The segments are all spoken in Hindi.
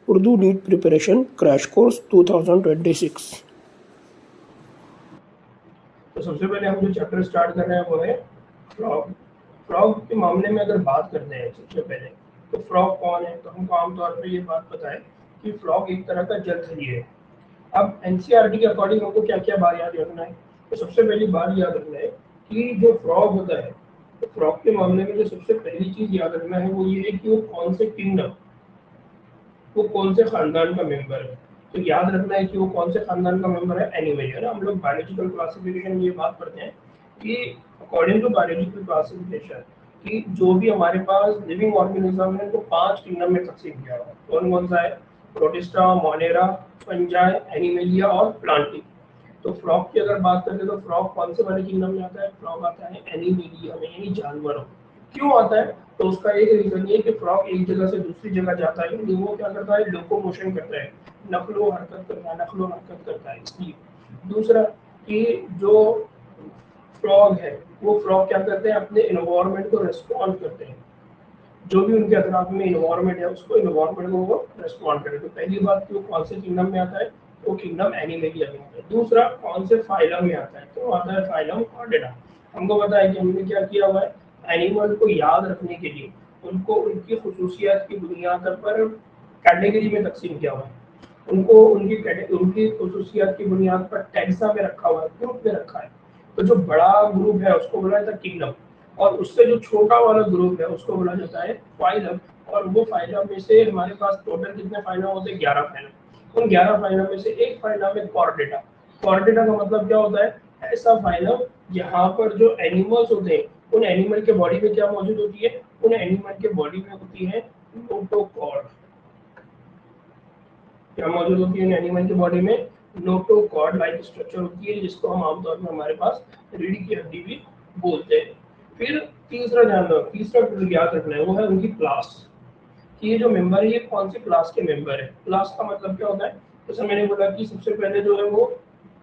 Urdu NEET preparation crash course 2026। तो सबसे पहले हम जो चैप्टर स्टार्ट कर रहे हैं वो है फ्रॉग। फ्रॉग के मामले में अगर बात करते हैं सबसे पहले, तो फ्रॉग कौन है, तो हमको आमतौर पर ये बात पता है कि फ्रॉग एक तरह का जलधरी है। अब एनसीईआरटी के अकॉर्डिंग हमको क्या क्या बात याद रखना है, तो सबसे पहली बात याद रखना है कि जो फ्रॉग होता है, तो फ्रॉग के मामले में जो सबसे पहली चीज याद रखना है वो ये है कि वो कौन से किंगडम, वो कौन से खानदान का मेंबर है। तो याद रखना है कि वो कौन से खानदान का मेंबर है, एनिमल है। हम लोग बायोलॉजिकल क्लासिफिकेशन में ये बात करते हैं कि अकॉर्डिंग टू बायोलॉजिकल क्लासिफिकेशन कि जो भी हमारे पास लिविंग ऑर्गेनिज्म है तो 5 किंगडम में तकसीम किया हुआ है। कौन कौन सा है, प्रोटिस्टा, मोनेरा, फंजाई, एनिमेलिया और प्लांटी। तो फ्रॉग की अगर बात करें तो फ्रॉग कौन से वाले किंगडम में आता है, फ्रॉग आता है एनिमेलिया में, यानी जानवरों। क्यों आता है, तो उसका एक रीजन ये है कि फ्रॉग एक जगह से दूसरी जगह जाता है, यानी वो क्या करता है, लोकोमोशन करता है, नकलो हरकत करता है इसलिए। दूसरा कि जो फ्रॉग है वो फ्रॉग क्या करते हैं, अपने इन्वायरमेंट को रिस्पॉन्ड करते हैं, जो भी उनके अतराफ में इन्वायरमेंट है उसको इन्वायरमेंट को वो रिस्पॉन्ड करे। तो पहली बात कि वो कौन से किंगडम में आता है, तो किंगडम एनिमेलिया में आता है। दूसरा कौन से फाइलम में आता है, तो आता है फाइलम कॉर्डेटा। हमको पता है कि हमने क्या किया हुआ है, एनिमल को याद रखने के लिए उनको उनकी खुसूसियात की बुनियाद पर कैटेगरी में तकसीम किया हुआ है, उनको उनकी खुसूसियात की बुनियाद पर टैक्सा में रखा हुआ है, ग्रुप में रखा है। तो जो बड़ा ग्रुप है उसको बोला जाता है किंगडम, और उससे जो छोटा वाला ग्रुप है उसको बोला जाता है फाइलम। और वो फाइलम में से हमारे पास टोटल कितने फाइलम होते हैं, 11 फाइलम। उन 11 फाइलम में से एक फाइलम है कॉर्डेटा। कॉर्डेटा का मतलब क्या होता है, ऐसा फाइलम जहाँ पर जो एनिमल्स होते हैं उन एनिमल के बॉडी में क्या मौजूद होती है, उन एनिमल के बॉडी में होती है नोटोकॉर्ड। क्या मौजूद होती है एनिमल की बॉडी में, नोटोकॉर्ड लाइक स्ट्रक्चर होती है, जिसको हम आमतौर पर हमारे पास रीढ़ की हड्डी भी बोलते हैं। फिर तीसरा याद रखना है वो है उनकी क्लास, कि ये जो मेंबर है ये कौन सी क्लास के मेंबर है। क्लास का मतलब क्या होता है, जैसे मैंने बोला कि सबसे पहले जो है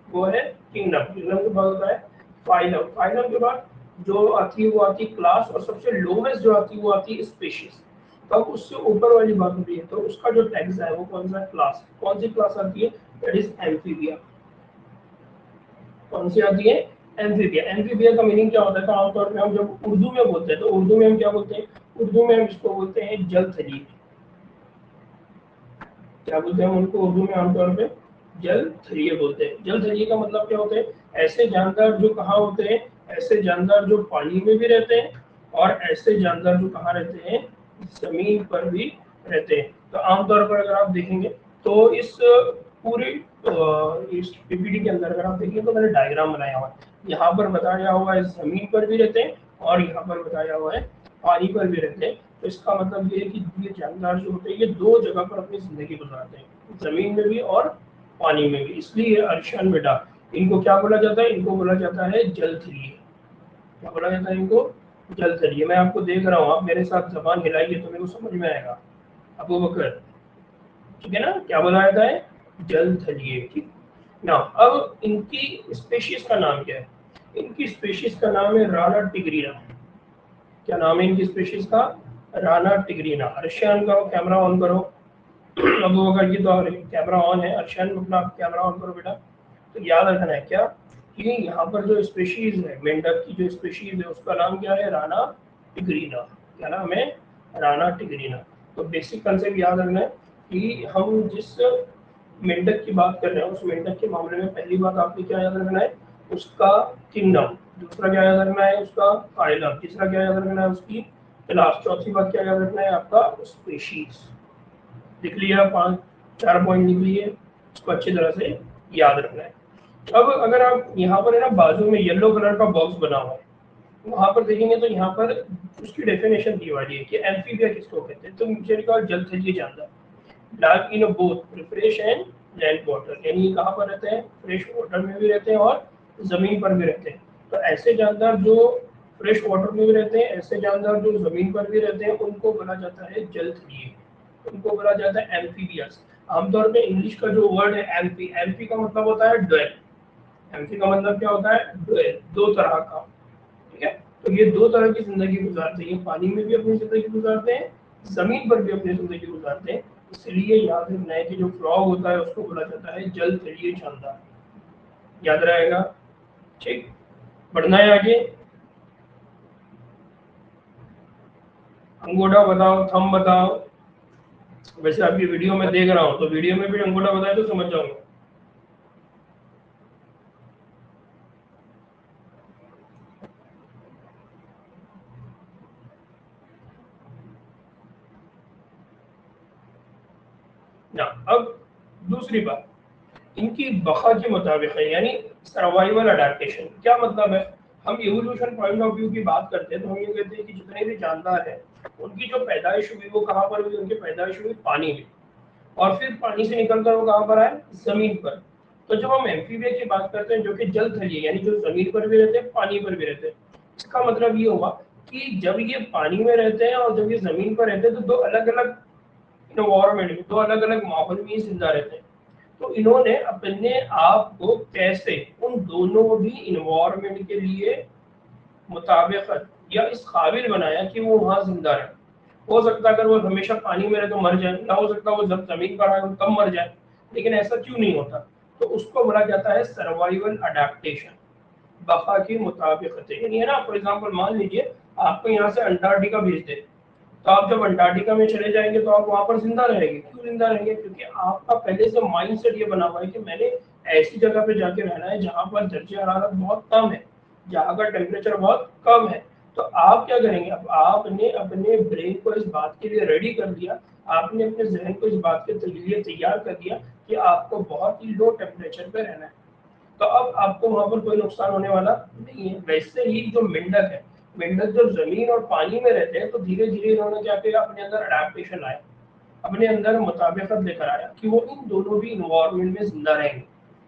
वो है किंगडम। किंगडम के बाद होता है फाइलम। फाइलम के बाद जो आती है वो आती है क्लास, और सबसे लोवेस्ट जो आती है वो आती है स्पीशीज। तो अब उससे ऊपर वाली बात होती है, तो उसका जो टैक्स है वो कौन सा क्लास, कौन सी क्लास आती है, दैट इज एम्फीबिया। कौन सी आती है, एम्फीबिया। एम्फीबिया का मीनिंग क्या होता है, तो आमतौर पर हम जब उर्दू में बोलते हैं तो उर्दू में हम क्या बोलते हैं, उर्दू में हम इसको बोलते हैं जलथली। क्या बोलते हैं हम उनको उर्दू में आमतौर पे, जलथलीय बोलते हैं। जलथलीय का मतलब क्या होता है, ऐसे जानदार जो कहाँ होते हैं, ऐसे जानदार जो पानी में भी रहते हैं, और ऐसे जानदार जो कहाँ रहते हैं, जमीन पर भी रहते हैं। तो आमतौर पर अगर आप देखेंगे तो इस पूरी इस पीपीटी के अंदर अगर आप देखेंगे तो मैंने डायग्राम बनाया हुआ है। यहाँ पर बताया हुआ है जमीन पर भी रहते हैं, और यहाँ पर बताया हुआ है पानी पर भी रहते हैं। तो इसका मतलब ये है कि ये जानदार जो होते हैं ये दो जगह पर अपनी जिंदगी गुजारते हैं, जमीन में भी और पानी में भी। इसलिए अर्शन बेटा इनको क्या बोला जाता है, इनको बोला जाता है जलथलीय। क्या बोला जाता है इनको, जलथलीय। मैं आपको देख रहा हूँ, आप मेरे साथ जबान हिलाइए तो मेरे को समझ में आएगा। अबू बकर, ठीक है ना, क्या बोला जाता है, जलथलीय। ठीक ना। अब इनकी स्पेशीज का नाम क्या है, इनकी स्पेशीज का नाम है राना टिग्रीना। क्या नाम है इनकी स्पेशीज का, राना टिग्रीना। अर्शियन का कैमरा ऑन करो। अब अगर ये तो कैमरा ऑन है, अर्शियन अपना कैमरा ऑन करो बेटा। तो याद रखना है क्या, कि यहाँ पर जो स्पेशीज है, मेंढक की जो स्पेशीज है उसका नाम क्या है, राना टिग्रीना। क्या नाम है, राना टिग्रीना। तो बेसिक कंसेप्ट याद रखना है कि हम जिस मेंढक की बात कर रहे हैं उस मेंढक के मामले में पहली बात आपको क्या याद रखना है, उसका किंगडम। दूसरा क्या याद रखना है, उसका फाइलम। तीसरा क्या याद रखना है, उसकी क्लास। चौथी बात क्या याद रखना है, आपका स्पेशीज। लिख लिया, 4 पॉइंट लिख लिए, इसको अच्छी तरह से याद रखना है। अब अगर आप यहाँ पर है ना बाजू में येलो कलर का बॉक्स बना हुआ है, वहां पर देखेंगे तो यहाँ पर उसकी डेफिनेशन दी हुई है कि एम्फीबिया किसको कहते हैं, तो नीचे लिखा जलथलीय जानदार, live in both fresh and land water, यानी कहाँ पर रहते हैं, फ्रेश वाटर में भी रहते हैं और जमीन पर भी रहते हैं। तो ऐसे जानदार जो फ्रेश वाटर में भी रहते हैं, ऐसे जानदार जो जमीन पर भी रहते हैं, उनको बोला जाता है जलथलीय, उनको बोला जाता है एम्फीबियस। आमतौर पे इंग्लिश का जो वर्ड है एम्फी, एम्फी का मतलब होता है ड्वेल। एम्फी का मतलब क्या होता है, ड्वेल, दो तरह का। ठीक है, तो ये दो तरह की जिंदगी गुजारते हैं, पानी में भी अपनी जिंदगी गुजारते हैं, जमीन पर भी अपनी जिंदगी गुजारते हैं। इसलिए याद रखना है कि जो फ्रॉग होता है उसको बोला जाता है जल थलीय जानदार। याद रहेगा, ठीक। बढ़ना है आगे। अंगूठा बताओ, थंब बताओ। वैसे आपकी वीडियो में देख रहा हूँ तो वीडियो में भी अंगूठा बताए तो समझ जाऊंगा। ना अब दूसरी बात, इनकी बका के मुताबिक है, यानी सर्वाइवल अडेप्टेशन। क्या मतलब है? हम इवोल्यूशन पॉइंट ऑफ व्यू की बात करते हैं तो हम ये कहते हैं कि जितने भी जानदार हैं उनकी जो पैदाइश हुई वो कहाँ पर हुई? उनकी पैदाइश हुई पानी में, और फिर पानी से निकलकर वो कहाँ पर आए? जमीन पर। तो जब हम एम्फीबिया की बात करते हैं जो कि जल थलीय यानी जो जमीन पर भी रहते हैं पानी पर भी रहते हैं, इसका मतलब ये होगा कि जब ये पानी में रहते हैं और जब ये जमीन पर रहते हैं तो दो अलग अलग इन्वायरमेंट में, दो अलग अलग माहौल में ही जिंदा रहते हैं। तो इन्होंने अपने आप को कैसे उन दोनों भी इन्वायरमेंट के लिए मुताबिकत या इस काबिल बनाया कि वो वहां जिंदा रहे। हो सकता है अगर वो हमेशा पानी में रहे तो मर जाए, या हो सकता है वो जब जमीन पर आए तो तब मर जाए, लेकिन ऐसा क्यों नहीं होता? तो उसको बोला जाता है सर्वाइवल अडेप्टेशन, बका की मुताबिकत। यानी है ना, फॉर एग्जाम्पल मान लीजिए आपको यहाँ से अंटार्कटिका भेज दे, तो आप जब अंटार्कटिका में चले जाएंगे तो आप वहां पर जिंदा रहेंगे। क्यों जिंदा रहेंगे? क्योंकि आपका पहले से माइंडसेट ये बना हुआ है कि मैंने ऐसी जगह पे जाके रहना है जहां पर दर्जे हरारत बहुत कम है, जहाँ का टेम्परेचर बहुत कम है। तो आप क्या करेंगे? अब आपने अपने ब्रेन को इस बात के लिए रेडी कर दिया, आपने अपने जहन को इस बात के लिए तैयार कर दिया कि आपको बहुत ही लो टेम्परेचर पे रहना है। तो अब आपको वहां पर कोई नुकसान होने वाला नहीं है। वैसे ही जो मेंढक है, मेंढक जब जमीन और पानी में रहते हैं तो धीरे धीरे इन्होंने क्या किया? अपने अंदर अडेप्टेशन आया, अपने अंदर मुताबिकत लेकर आया कि वो इन दोनों भी इन्वायरमेंट में जिंदा रहेंगे।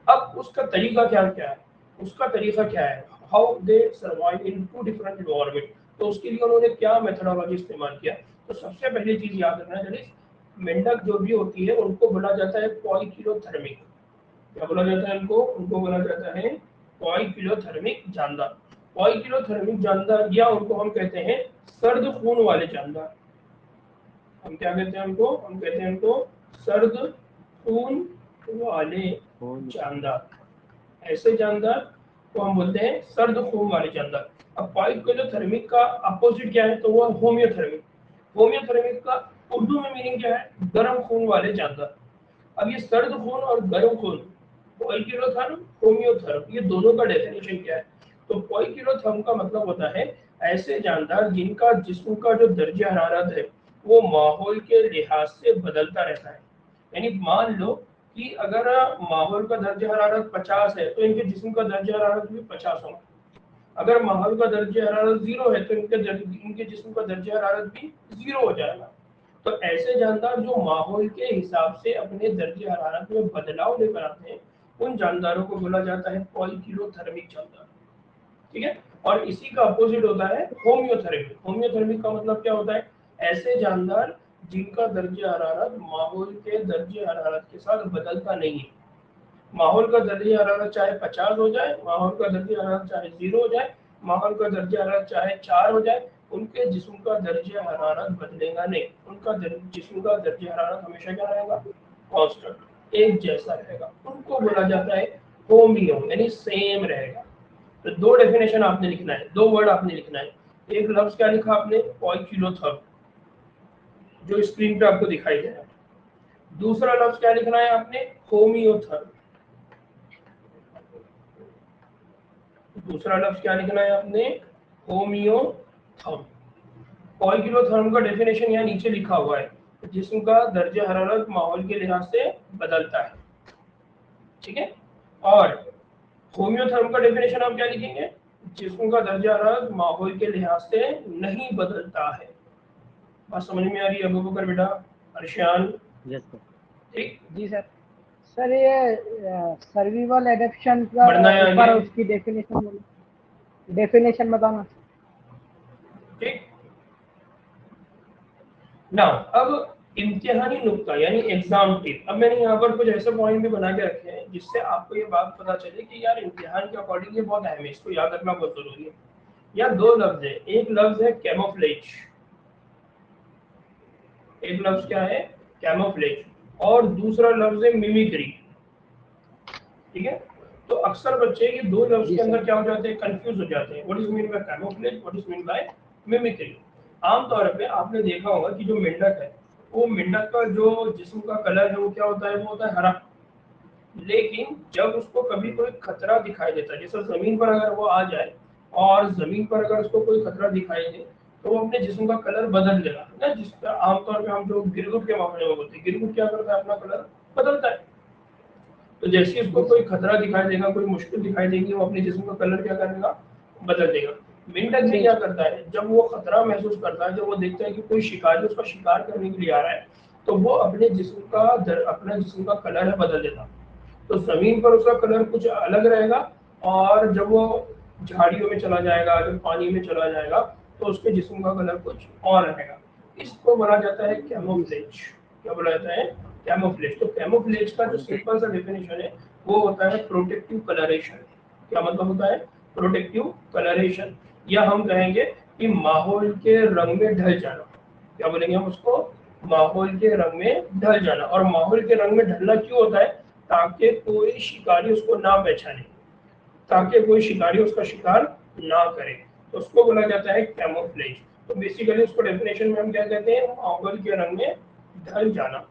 अब उसका तरीका क्या क्या है? उसका तरीका क्या है? How they survive in two different environment. तो उसके लिए उन्होंने क्या मेथोडोलॉजी इस्तेमाल किया? तो सबसे पहली चीज याद रखना है, मेंढक जो भी होती है उनको बोला जाता है पॉइकिलोथर्मिक। क्या बोला जाता है उनको? उनको बोला जाता है पॉइकिलोथर्मिक जानदार। पॉइकिलोथर्मिक जानदार, या उनको हम कहते हैं सर्द खून वाले जानदार। हम क्या कहते हैं उनको? हम कहते हैं उनको सर्द खून वाले जानदार। ऐसे जानदार को हम बोलते हैं सर्द खून वाले जानदार। अब पॉइकिलोथर्मिक का अपोजिट क्या है? तो वो होमियोथर्मिक। होमियोथर्मिक का उर्दू में मीनिंग क्या है? गर्म खून वाले जानदार। अब ये सर्द खून और गर्म खून, पॉइकिलोथर्म, होमियोथर्म, ये दोनों का डेफिनेशन क्या है? तो पॉइकिलोथर्म का मतलब होता है ऐसे जानदार जिनका जिस्म का जो दर्जा हरारत है वो माहौल के लिहाज से बदलता रहता है। यानी मान लो कि अगर माहौल का दर्जा हरारत 50 है तो इनके जिस्म का दर्जा हरारत भी 50 होगा। अगर माहौल का दर्जा हरारत 0 है तो इनके जिस्म का दर्जा हरारत भी 0 हो जाएगा। तो ऐसे जानदार जो माहौल के हिसाब से अपने दर्जे हरारत में बदलाव लेकर आते हैं उन जानदारों को बोला जाता है पॉइकिलोथर्मिक जानदार। ठीक है। और इसी का अपोजिट होता है होमियोथर्मिक। होमियोथर्मिक का मतलब क्या होता है? ऐसे जानदार जिनका दर्जे हरारत माहौल के दर्जे हरारत के साथ बदलता नहीं है। माहौल का दर्जे हरारत चाहे 50 हो जाए, माहौल का दर्जे हरारत चाहे 0 हो जाए, माहौल का दर्जे हरारत चाहे 4 हो जाए, उनके जिस्म का दर्जे हरारत बदलेगा नहीं। उनका जिस्म का दर्जे हरारत हमेशा क्या रहेगा? कांस्टेंट, एक जैसा रहेगा। उनको बोला जाता है होमियो, यानी सेम रहेगा। तो दो डेफिनेशन आपने लिखना है, दो वर्ड आपने लिखना है। एक लफ्ज क्या लिखा आपने? पॉइकिलोथर्म, जो स्क्रीन पे आपको दिखाई दे रहा है। दूसरा लफ्ज क्या लिखना है आपने? होमियोथर्म। दूसरा लफ्ज क्या लिखना है आपने? होमियोथर्म। पॉइकिलोथर्म का डेफिनेशन यहाँ नीचे लिखा हुआ है, जिस्म का दर्जा हरारत माहौल के लिहाज से बदलता है। ठीक है। और होमियोथर्म का डेफिनेशन आप क्या लिखेंगे? जिस्म का दर्जा हरारत माहौल के लिहाज से नहीं बदलता है। बात समझ में आ रही है अबू बकर बेटा? अर्शियान? Yes sir. ठीक। जी सर। सर ये सर्वाइवल एडेप्शन का बढ़ना है ऊपर आगे। उसकी डेफिनेशन बताना। ठीक ना। अब इम्तिहानी नुक्ता यानी एग्जाम टिप। अब मैंने यहाँ पर कुछ ऐसे पॉइंट भी बना के रखे हैं जिससे आपको ये बात पता चले कि यार इम्तिहान के अकॉर्डिंग ये बहुत अहम है, इसको याद रखना बहुत जरूरी है। या दो लफ्ज है, एक लफ्ज है कैमोफ्लेज। एक लफ्ज क्या है? कैमोफ्लेज, और दूसरा लफ्ज है मिमिक्री। ठीक है, तो अक्सर बच्चे ये दो लफ्ज के अंदर क्या हो जाते हैं, कंफ्यूज हो जाते हैं। What is mean by camouflage, what is mean by mimicry. आमतौर पे आपने देखा होगा कि जो मेंढक है, वो मेंढक का जो जिस्म का कलर है वो क्या होता है, वो होता है हरा। लेकिन जब उसको कभी कोई खतरा दिखाई देता है, जैसे जमीन पर अगर वो आ जाए और जमीन पर अगर उसको कोई खतरा दिखाई दे, तो वो अपने जिस्म का कलर बदल देगा, है ना। जिस आमतौर पे हम जो गिरगिट के मामले में बोलते हैं, गिरगिट क्या करता है, अपना कलर बदलता है। तो जैसे ही उसको कोई खतरा दिखाई देगा, कोई मुश्किल दिखाई देगी, वो अपने जिस्म का कलर क्या करेगा, बदल देगा। मेंढक में क्या करता है, जब वो खतरा महसूस करता है, जब वो देखता है कि कोई शिकारी उसका शिकार करने के लिए आ रहा है, तो वो अपने जिस्म का अपना जिस्म का कलर है बदल देता। तो जमीन पर उसका कलर कुछ अलग रहेगा, और जब वो झाड़ियों में चला जाएगा, जब पानी में चला जाएगा, तो उसके जिस्म का कलर कुछ और रहेगा। इसको बोला जाता है कैमोफ्लेज। क्या बोला जाता है, कैमोफ्लेज। तो कैमोफ्लेज का जो सिंपल सा डेफिनेशन है वो होता है प्रोटेक्टिव कलरेशन। क्या मतलब होता है, प्रोटेक्टिव कलरेशन, या हम कहेंगे कि माहौल के रंग में ढल जाना। क्या बोलेंगे हम उसको, माहौल के रंग में ढल जाना। और माहौल के रंग में ढलना क्यों होता है, ताकि कोई शिकारी उसको ना पहचाने, ताकि कोई शिकारी उसका शिकार ना करे, तो उसको बोला जाता है कैमोफ्लेज। तो बेसिकली उसको डेफिनेशन में हम क्या कहते हैं, माहौल के रंग में ढल जाना।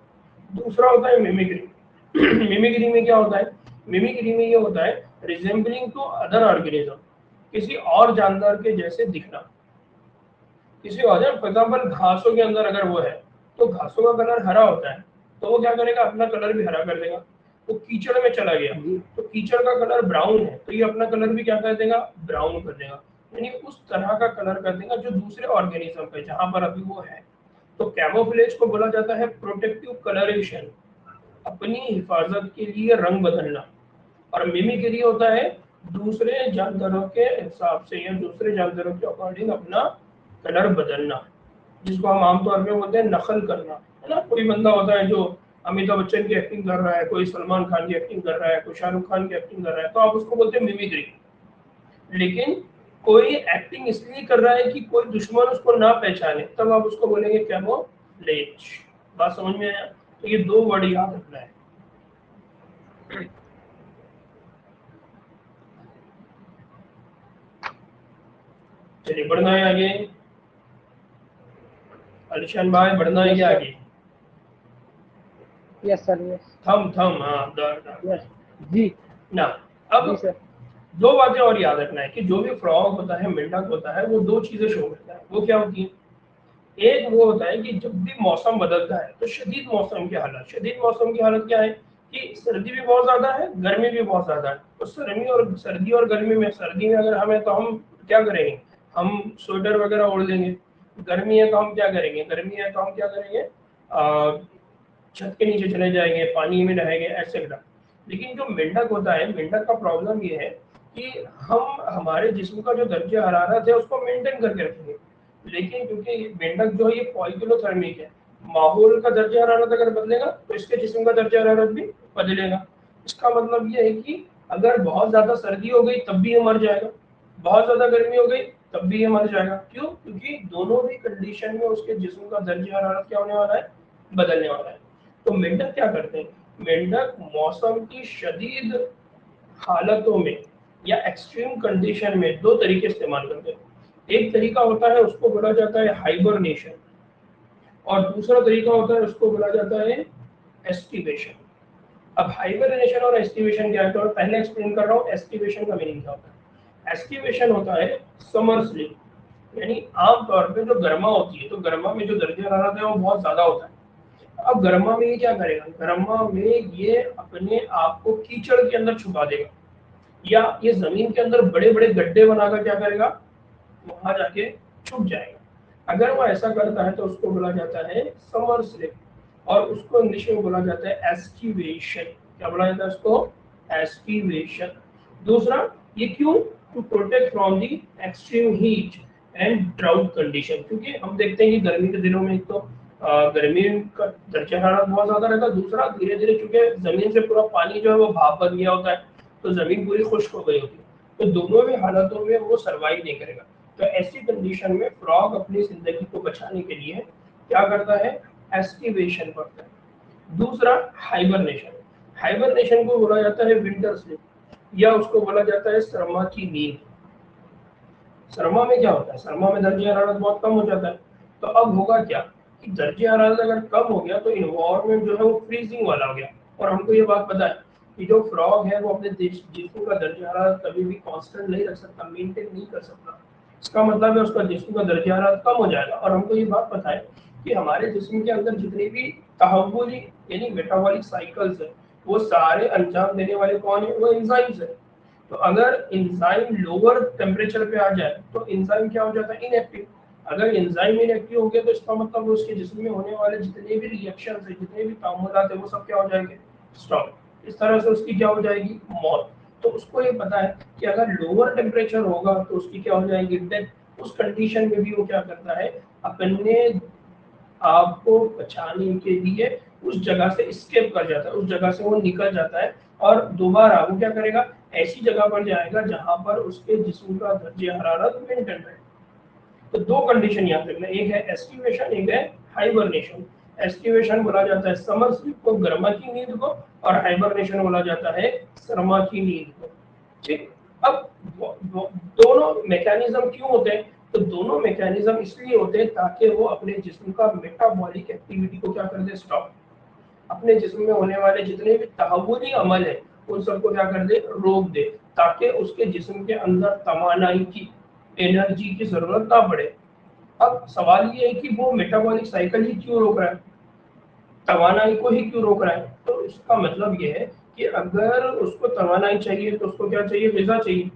दूसरा होता है मिमिक्री। मिमिक्री में क्या होता है, मिमिक्री में ये होता है रिजेंबलिंग टू अदर ऑर्गेनिज्म, किसी और जानवर के जैसे दिखना। किसी और, फॉर एग्जाम्पल घासों के अंदर अगर वो है, तो घासों का कलर हरा होता है, तो वो क्या करेगा, अपना कलर भी हरा कर देगा। वो कीचड़ में चला गया, तो कीचड़ का कलर ब्राउन है, तो ये अपना कलर भी क्या कर देगा, ब्राउन कर देगा। यानी उस तरह का कलर कर देगा जो दूसरे ऑर्गेनिज्म पे जहां पर अभी वो है। तो कैमोफ्लेज को बोला जाता है प्रोटेक्टिव कलरेशन, अपनी हिफाजत के लिए रंग बदलना। और मिमिक्री होता है दूसरे जानवरों के हिसाब से या दूसरे जानवरों के अकॉर्डिंग अपना कलर बदलना, जिसको हम आमतौर में बोलते हैं नकल करना, है ना। कोई बंदा होता है जो अमिताभ बच्चन की एक्टिंग कर रहा है, कोई सलमान खान की एक्टिंग कर रहा है, कोई शाहरुख खान की एक्टिंग कर रहा है, तो आप उसको बोलते हैं मिमिक्री। लेकिन कोई एक्टिंग इसलिए कर रहा है कि कोई दुश्मन उसको ना पहचाने, तब आप उसको बोलेंगे कैमोफ्लेज। बात समझ में आया, तो ये दो वर्ड याद रखना है। चलिए बढ़ना है आगे, अलिशान भाई बढ़ना है क्या आगे। यस सर, यस थम थम, हाँ दर यस जी ना। अब जी सर। दो बातें और याद रखना है कि जो भी फ्रॉग होता है, मेंढक होता है, वो दो चीजें शो करता है। वो क्या होती है, एक वो होता है कि जब भी मौसम बदलता है, तो शदीद मौसम की हालत, शदीद मौसम की हालत क्या है कि सर्दी भी बहुत ज्यादा है, गर्मी भी बहुत ज्यादा है। तो सर्दी और गर्मी में, सर्दी में अगर हमें, तो हम क्या करेंगे, हम स्वेटर वगैरह ओढ़ लेंगे। गर्मी है तो हम क्या करेंगे, गर्मी है तो हम क्या करेंगे, छत के नीचे चले जाएंगे, पानी में रहेंगे, एक्सेट्रा। लेकिन जो मेंढक होता है, मेंढक का प्रॉब्लम ये है कि हम हमारे जिस्म का जो दर्जा हरारत है उसको मेंटेन करके रखेंगे। लेकिन क्योंकि मेंढक जो है ये पॉइक्लोथर्मिक है, माहौल का दर्जा हरारत अगर बदलेगा तो इसके जिस्म का दर्जा हरारत भी बदलेगा। इसका मतलब ये है कि अगर बहुत ज्यादा सर्दी हो गई तब भी ये मर जाएगा, बहुत ज्यादा गर्मी हो गई तब भी ये मर जाएगा। क्यों, क्योंकि दोनों भी कंडीशन में उसके जिस्म का दर्जा हरारत क्या होने वाला है, बदलने वाला है। तो मेंढक क्या करते हैं, मेंढक मौसम की शदीद हालतों में या एक्सट्रीम कंडीशन में दो तरीके इस्तेमाल करते हैं। एक तरीका होता है उसको बोला जाता है हाइबरनेशन, और दूसरा तरीका होता है उसको बोला जाता है एस्टिवेशन। अब हाइबरनेशन और एस्टिवेशन क्या है, तो मैं पहले एक्सप्लेन कर रहा हूँ एस्टिवेशन का मीनिंग क्या होता है। एस्टिवेशन होता है समर स्लीप, यानी आमतौर पे जो गर्मा होती है, तो गर्मा में जो दर्जा हरारत है वो बहुत ज्यादा होता है। अब गर्मा में ये क्या करेगा, गर्मा में ये अपने आप को कीचड़ के अंदर छुपा देगा, या ये जमीन के अंदर बड़े बड़े गड्ढे बनाकर क्या करेगा, वहां जाके छुप जाएगा। अगर वो ऐसा करता है तो उसको बोला जाता है समर स्लिप, और उसको इंग्लिश में बोला जाता है एस्टिवेशन। क्या बोला जाता है उसको, एस्टिवेशन। दूसरा, ये क्यों, to protect from the extreme heat and drought condition. क्योंकि हम देखते हैं कि गर्मी के दिनों में एक तो गर्मी का दर्जा हरारत बहुत ज्यादा रहता है, दूसरा धीरे धीरे चूंकि जमीन से पूरा पानी जो है वो भाप बन गया होता है, तो जमीन पूरी खुश्क हो गई होती है, तो दोनों भी हालतों में वो सरवाइव नहीं करेगा। तो ऐसी कंडीशन में फ्रॉग अपनी जिंदगी को बचाने के लिए क्या करता है, एस्टिवेशन करता है। दूसरा हाइबरनेशन, हाइबरनेशन को बोला जाता है विंटर स्लीप या उसको बोला जाता है सरमा की नींद। सरमा में क्या होता है, सरमा में दर्जे हरारत बहुत कम हो जाता है। तो अब होगा क्या कि दर्जे हरारत अगर कम हो गया तो इन्वायरमेंट जो है वो फ्रीजिंग वाला हो गया। और हमको ये बात पता है कि जो फ्रॉग है वो अपने जिस्म का दर्जे हरारत कभी भी कांस्टेंट नहीं रख सकता, मेंटेन नहीं कर सकता। इसका मतलब है उसका जिस्म का दर्जे हरारत कम हो जाएगा। और हमको ये बात पता है कि हमारे जिस्म के अंदर जितने भी तहव्वुली यानी मेटाबॉलिक साइकिल्स है वो सारे अंजाम देने वाले कौन है, वो एंजाइम्स है। तो अगर एंजाइम लोअर टेम्परेचर पे आ जाए तो एंजाइम क्या हो जाता है, इनएक्टिव। अगर एंजाइम इनएक्टिव हो गया तो इसका मतलब उसके जिस्म में होने वाले जितने भी रिएक्शंस है, जितने भी तामुलात है, वो सब क्या हो जाएंगे, स्टॉप। इस तरह से उसकी क्या हो जाएगी, मौत। तो उसको ये पता है कि अगर लोअर टेम्परेचर होगा तो उसकी क्या हो जाएगी, डेथ। उस कंडीशन में भी वो क्या करता है, अपने आपको बचाने के लिए उस जगह से एस्केप कर जाता है, उस जगह से वो निकल जाता है और दोबारा वो क्या करेगा, ऐसी जगह पर जाएगा जहां पर उसके जिस्म का दर्जे हरारत मेंटेन रहे। तो दो कंडीशन याद रखना, एक है एस्टिवेशन, एक है हाइबरनेशन। एस्टिवेशन बोला जाता है समर स्लीप को, गर्मा की नींद को, और हाइबरनेशन बोला जाता है सरमा की नींद को। ठीक। अब दोनों मैकेनिज्म क्यों होते हैं, तो दोनों मैकेनिज्म इसलिए होते हैं ताकि वो अपने जिस्म का मेटाबॉलिक एक्टिविटी को क्या कर दे, स्टॉप। अपने जिस्म में होने वाले जितने भी तहव्वुली अमल है उन सबको क्या कर दे, रोक दे, ताकि उसके जिस्म के अंदर तवानाई की, एनर्जी की जरूरत ना पड़े। अब सवाल ये है कि वो मेटाबॉलिक साइकिल ही क्यों रोक रहा है, तवानाई को ही क्यों रोक रहा है। तो इसका मतलब ये है कि अगर उसको तवानाई चाहिए तो उसको क्या चाहिए, ग़िज़ा चाहिए।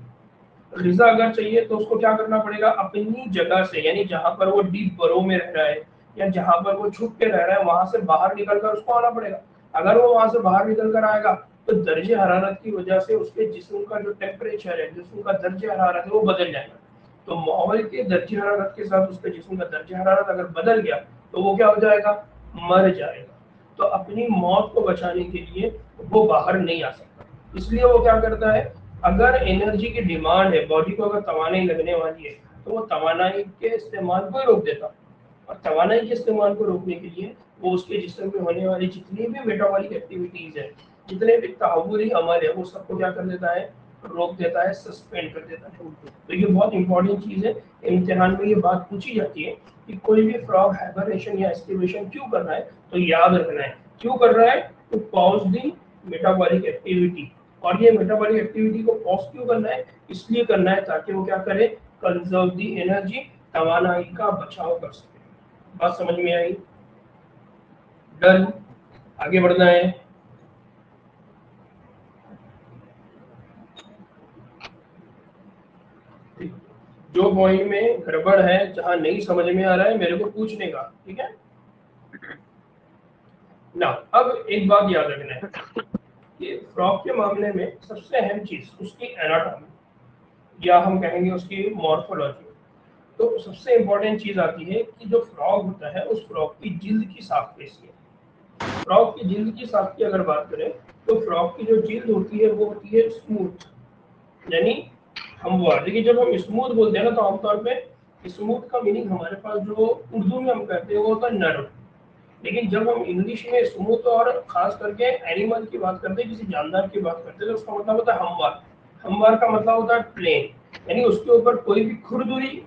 ग़िज़ा अगर चाहिए तो उसको क्या करना पड़ेगा, अपनी जगह से, यानी जहां पर वो डीप बरो में रह रहा है या जहां पर वो छुप के रह रहा है वहां से बाहर निकलकर उसको आना पड़ेगा। अगर वो वहां से बाहर निकल कर आएगा तो दर्जे हरारत की वजह से उसके जिस्म का जो टेम्परेचर है, जिस्म का दर्जे हरारत है, वो बदल जाएगा। तो माहौल के दर्जे हरारत के साथ उसके जिस्म का दर्जे हरारत अगर बदल गया तो वो क्या हो जाएगा, मर जाएगा। तो अपनी मौत को बचाने के लिए वो बाहर नहीं आ सकता, इसलिए वो क्या करता है, अगर एनर्जी की डिमांड है, बॉडी को अगर तवानाई लगने वाली है तो वो तवानाई के इस्तेमाल को ही रोक देता। और तवानाई के इस्तेमाल को रोकने के लिए वो उसके जिस्म में होने वाली जितनी भी मेटाबॉलिक एक्टिविटीज है, जितने भी तहव्वुली अमल है, वो सबको क्या कर देता है, रोक देता है, सस्पेंड कर देता है। तो ये बहुत इंपॉर्टेंट चीज है, इम्तिहान में ये बात पूछी जाती है कि कोई भी फ्रॉग हाइबरनेशन या एस्टिवेशन क्यों कर रहा है, तो याद रखना है क्यों कर रहा है, to pause the metabolic activity. और ये मेटाबॉलिक एक्टिविटी को पॉज क्यों करना है, इसलिए करना है ताकि वो क्या करे, कंजर्व दी एनर्जी, तवानाई का बचाव कर सके। बात समझ में आई, डन, आगे बढ़ना है। जो पॉइंट में गड़बड़ है, जहां नहीं समझ में आ रहा है, मेरे को पूछने का, ठीक है ना। अब एक बात याद रखना है कि फ्रॉग के मामले में सबसे अहम चीज उसकी एनाटॉमी या हम कहेंगे उसकी मॉर्फोलॉजी। तो सबसे इम्पोर्टेंट चीज आती है कि जो फ्रॉग होता है उस फ्रॉग की जिल्द की साफ कैसी है। फ्रॉग की जिल्द की साफ की अगर बात करें तो फ्रॉग की जो जिल्द होती है वो होती है स्मूथ, यानी हमवार। देखिए जब हम स्मूथ बोलते हैं ना तो आमतौर पे स्मूथ का मीनिंग हमारे पास जो उर्दू में हम कहते हैं वो होता है नर्म। लेकिन जब हम इंग्लिश में स्मूथ और खास करके एनिमल की बात करते हैं, किसी जानदार की बात करते हैं, तो उसका मतलब होता है हमवार। हमवार का मतलब होता है प्लेन, यानी उसके ऊपर कोई भी खुरदुरी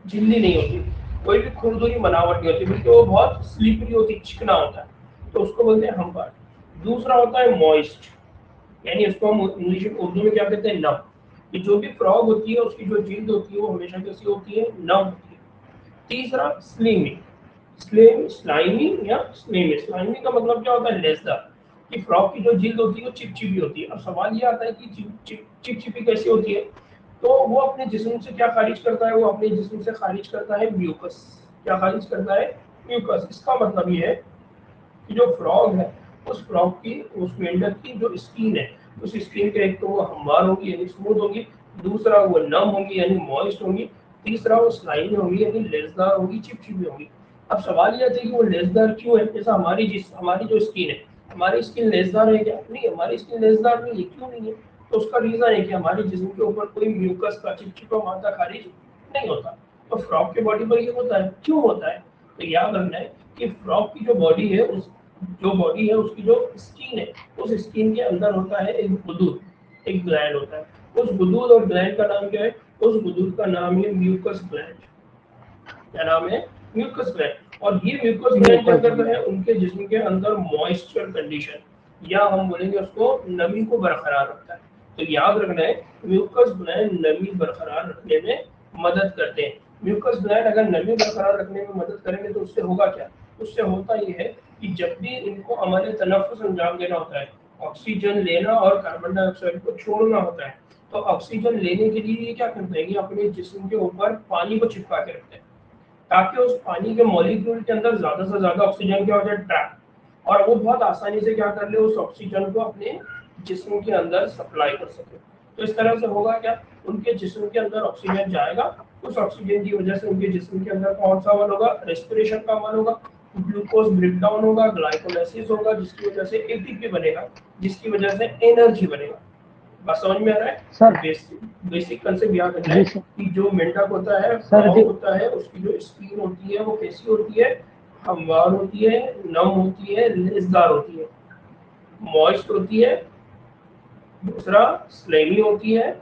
झिल्ली नहीं होती, कोई भी खुरदुरी बनावट नहीं होती, बल्कि वो बहुत स्लीपरी होती, चिकना होता है, तो उसको बोलते हैं हमवार। दूसरा होता है मॉइस्ट, यानी उसको हम इंग्लिश में उर्दू में क्या कहते हैं, नम। कि जो भी फ्रॉग होती है उसकी जो जिल्द होती है वो हमेशा कैसी होती है, नम होती है। तीसरा स्लीमी, स्लाइमी या स्लीमी। स्लाइमी का मतलब क्या होता है, लेसदार। कि फ्रॉग की जो जिल्द होती है वो चिपचिपी होती है। अब सवाल ये आता है कि चिपचिपी कैसी होती है, तो वो अपने जिस्म से क्या खारिज करता है, वो अपने जिस्म से खारिज करता है म्यूकस। क्या खारिज करता है, म्यूकस। इसका मतलब ये है कि जो फ्रॉग है उस फ्रॉग की, उस मेंढक की जो स्किन है, उस स्किन के एक तो वो हमवार होगी यानी स्मूथ होगी, दूसरा वो नम होगी यानी मॉइस्ट होगी, तीसरा वो स्लाइमी होगी यानी लेसदार होगी, चिपचिपी होगी। अब सवाल ये आता है कि वो लेसदार क्यों है, जैसा हमारी जो स्किन है, हमारी स्किन लेसदार है क्या, नहीं, हमारी स्किन लेसदार नहीं है। क्यों नहीं है, तो उसका रीजन है कि हमारे जिस्म के ऊपर कोई म्यूकस का चिपचिपा मादा खारिज नहीं होता। तो फ्रॉग के बॉडी पर ये होता है, क्यों होता है, तो याद रखना है कि फ्रॉग की जो बॉडी है उस जो बॉडी है उसकी जो स्किन है, उस स्किन के अंदर होता है एक गुदूद, एक ग्लैंड होता है। उस गुदूद और ग्लैंड का नाम क्या है? उस गुदूद का नाम है म्यूकस ग्लैंड। क्या नाम है? Mucus gland. और ये म्यूकस ग्लैंड क्या करता है? उनके जिस्म के अंदर मॉइस्चर कंडीशन, या हम बोलेंगे उसको नमी को बरकरार रखता है। तो याद रखना है, म्यूकस ग्लैंड नमी बरकरार रखने में मदद करते हैं। म्यूकस ग्लैंड अगर नमी बरकरार रखने में मदद करेंगे तो उससे होगा क्या? उससे होता ये है कि जब भी इनको हमारे तनफ्फुस अंजाम देना होता है, ऑक्सीजन लेना और कार्बन डाइऑक्साइड को छोड़ना होता है, तो ऑक्सीजन लेने के लिए ये क्या करते हैं? ये अपने जिस्म के ऊपर पानी को चिपका के रखते हैं, ताकि उस पानी के मॉलिक्यूल के अंदर ज्यादा से ज्यादा ऑक्सीजन क्या हो जाए? ट्रैप, और वो बहुत आसानी से क्या कर ले? उस ऑक्सीजन को अपने जिस्म के अंदर सप्लाई कर सके। तो इस तरह से होगा क्या? उनके जिस्म के अंदर ऑक्सीजन जाएगा, उस ऑक्सीजन की वजह से उनके जिस्म के अंदर कौन सा अमल होगा? रेस्पिरेशन का अमल होगा, ग्लूकोज ब्रेकडाउन होगा, ग्लाइकोलाइसिस होगा, जिसकी वजह से एटीपी बनेगा, जिसकी वजह से एनर्जी बनेगा। बस समझ में आ रहा है सर? बेसिक कंसेप्ट याद रखना है कि जो मेंढक होता है, फ्रॉग होता है, उसकी जो स्किन होती है वो कैसी होती है? हमवार होती है, नम होती है, लेसदार होती है, मॉइस्ट होती है। दूसरा स्लेमी होती है,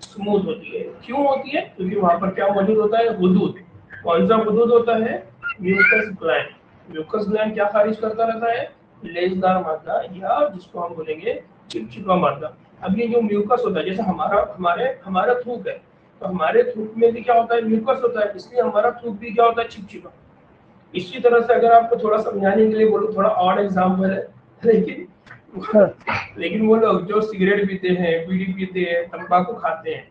स्मूथ होती है। क्यों होती है? क्योंकि वहां पर क्या मौजूद होता है? गुदूद। कौन सा गुदूद होता है? Mucus gland. म्यूकस ग्लैंड क्या खारिज करता रहता है? लेसदार मादा, या जिसको हम बोलेंगे चिपचिपा मादा। अब ये जो म्यूकस होता है, जैसे हमारा थूक है, तो हमारे थूक में भी क्या होता है? म्यूकस होता है, इसलिए हमारा थूक भी क्या होता है? चिपचिपा। इसी तरह से अगर आपको थोड़ा समझाने के लिए बोलो, थोड़ा और एग्जाम्पल है, लेकिन लेकिन वो लोग जो सिगरेट पीते हैं, बीड़ी पीते हैं, तंबाकू खाते हैं,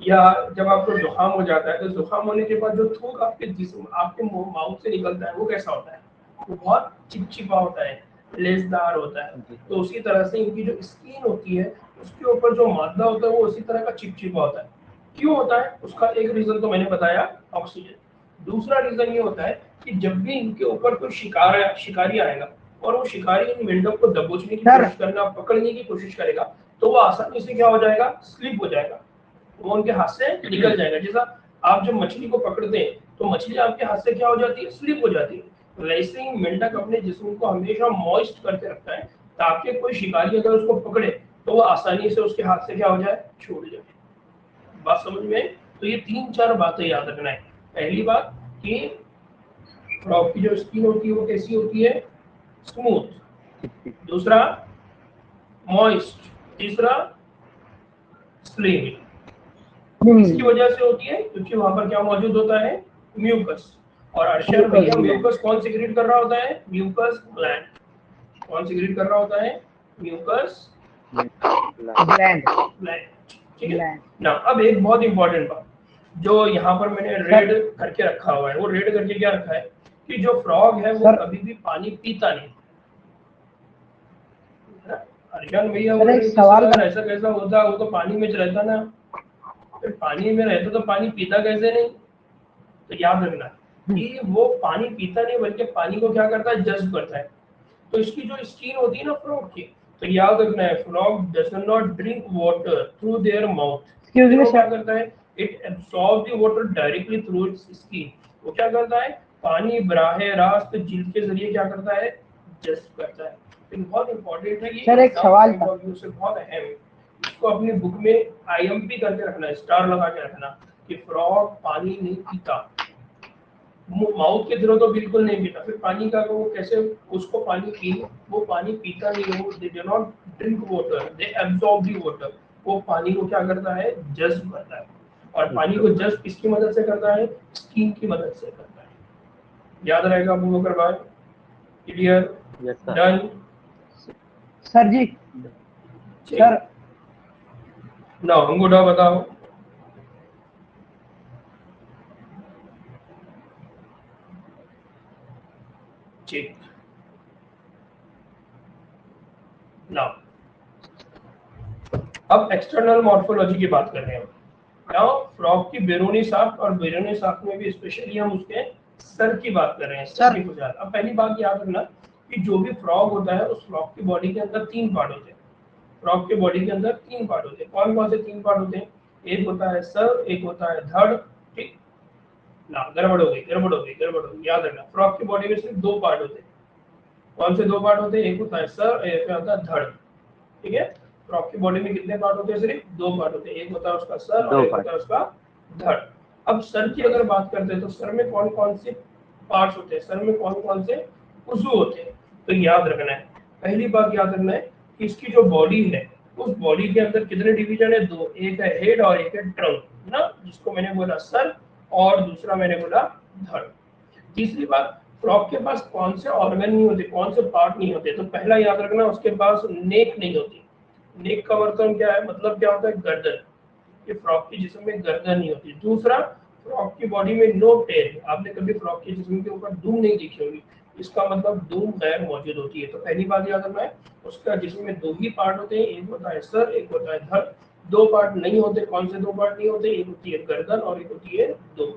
या जब आपको जुकाम हो जाता है, तो जुकाम होने के बाद जो थूक आपके जिस्म, आपके माउथ से निकलता है, वो कैसा होता है? वो बहुत चिपचिपा होता है, लेसदार होता है। तो उसी तरह से इनकी जो स्किन होती है, उसके ऊपर जो मादा होता है वो उसी तरह का चिपचिपा होता है। क्यों होता है? उसका एक रीजन तो मैंने बताया, ऑक्सीजन। दूसरा रीजन ये होता है कि जब भी इनके ऊपर कोई शिकारी आएगा और वो शिकारी इन मेंढक को दबोचने की कोशिश करना, पकड़ने की कोशिश करेगा, तो वो आसानी से क्या हो जाएगा? स्लिप हो जाएगा, वो उनके हाथ से निकल जाएगा। जैसा आप जब मछली को पकड़ते हैं तो मछली आपके हाथ से क्या हो जाती है? स्लिप हो जाती है। वैसे ही मेंढक अपने जिस्म को हमेशा मॉइस्ट करके रखता है, ताकि कोई शिकारी अगर उसको पकड़े तो वो आसानी से उसके हाथ से क्या हो जाए? छूट जाए। बात समझ में? तो ये 3-4 बातें याद रखना है। पहली बात कि फ्रॉग की जो स्किन होती है वो कैसी होती है? स्मूथ। दूसरा मॉइस्ट। तीसरा स्लिमी। इसकी वजह से होती है क्योंकि वहां पर क्या मौजूद होता है? म्यूकस। और अर्शर भैया, म्यूकस कौन सिक्रीट कर रहा होता है? Mucus gland. कौन सिक्रीट कर रहा होता है? Mucus gland. ठीक है ना। अब एक बहुत इंपॉर्टेंट बात जो यहाँ पर मैंने रेड करके रखा हुआ है, वो रेड करके क्या रखा है कि जो फ्रॉग है वो कभी भी पानी पीता नहीं। अर्जन भैया ऐसा कैसा होता? वो तो पानी में रहता ना, फिर पानी में रहता तो पानी पीता कैसे नहीं? तो याद रखना कि वो पानी पीता नहीं, बल्कि पानी को क्या करता है? जज्ब करता है। तो इसकी जो स्किन होती है ना फ्रॉग की, तो याद रखना है, frog does not drink water through their mouth. वो क्या करता है? It absorb the water directly through it's skin. वो क्या करता है? पानी बराह रास्त जिल्द के जरिए क्या करता है? जज्ब करता है। तो बहुत इंपॉर्टेंट है ये। सर एक सवाल था, बहुत अहम है, इसको अपनी बुक में IMP करके रखना है, स्टार लगा के रखना कि फ्रॉग पानी नहीं पीता, माउथ के थ्रू तो बिल्कुल नहीं पीता। फिर पानी का वो कैसे उसको पानी पी? वो पानी पीता नहीं है, वो they do not drink water, they absorb the water. वो पानी को क्या करता है? जज्ब करता है। और पानी को जज्ब किसकी मदद से करता है? स्किन की मदद से करता है। याद रहेगा अबू बकर भाई? क्लियर? डन सर जी? सर ना अंगूठा बताओ। ठीक, नाउ अब एक्सटर्नल मॉर्फोलॉजी की बात कर रहे हैं। नाउ फ्रॉग की बैरूनी साख्त, और बैरूनी साख्त में भी स्पेशली हम उसके सर की बात कर रहे हैं, सर की खुजात। अब पहली बात याद रखना कि जो भी फ्रॉग होता है उस फ्रॉग की बॉडी के अंदर 3 पार्ट होते हैं। फ्रॉग के बॉडी के अंदर 3 पार्ट होते हैं। कौन कौन से 3 पार्ट होते हैं? एक होता है सर, एक होता है धड़। ठीक ना, गड़बड़ हो गई। याद रखना, फ्रॉग की बॉडी में सिर्फ 2 पार्ट होते हैं। कौन से दो पार्ट होते हैं? एक होता है सर, एक होता है धड़। ठीक है, फ्रॉग की बॉडी में कितने पार्ट होते हैं? सिर्फ दो पार्ट होते हैं, एक होता है उसका सर और दो एक पार्ट। होता है उसका धड़। अब सर की अगर बात करते हैं तो सर में कौन कौन से पार्ट्स होते हैं? सर में कौन कौन से उज़ू होते हैं? तो याद रखना है, पहली बात याद रखना है कि इसकी जो बॉडी है उस बॉडी के अंदर कितने डिवीजन है? दो, एक है हेड और एक है ट्रंक, ना, जिसको मैंने बोला सर और दूसरा मैंने बोला धड़। तीसरी बात, फ्रॉग के पास कौन से ऑर्गन नहीं होते, कौन से पार्ट नहीं होते? तो पहला याद रखना, उसके पास नेक नहीं होती। नेक का मतलब क्या है? मतलब क्या होता है? गर्दन। कि फ्रॉग के जिस्म में गर्दन नहीं होती। दूसरा, फ्रॉग की बॉडी में नो टेल। आपने कभी फ्रॉग के जिस्म के ऊपर दुम नहीं देखी होगी, इसका मतलब दुम गैर मौजूद होती है। तो पहली बात याद रखना है, उसका जिस्म में दो ही पार्ट होते हैं, एक होता है सर, एक होता है धड़। दो पार्ट नहीं होते। कौन से दो पार्ट नहीं होते? एक होती है गर्दन और एक होती है दुम।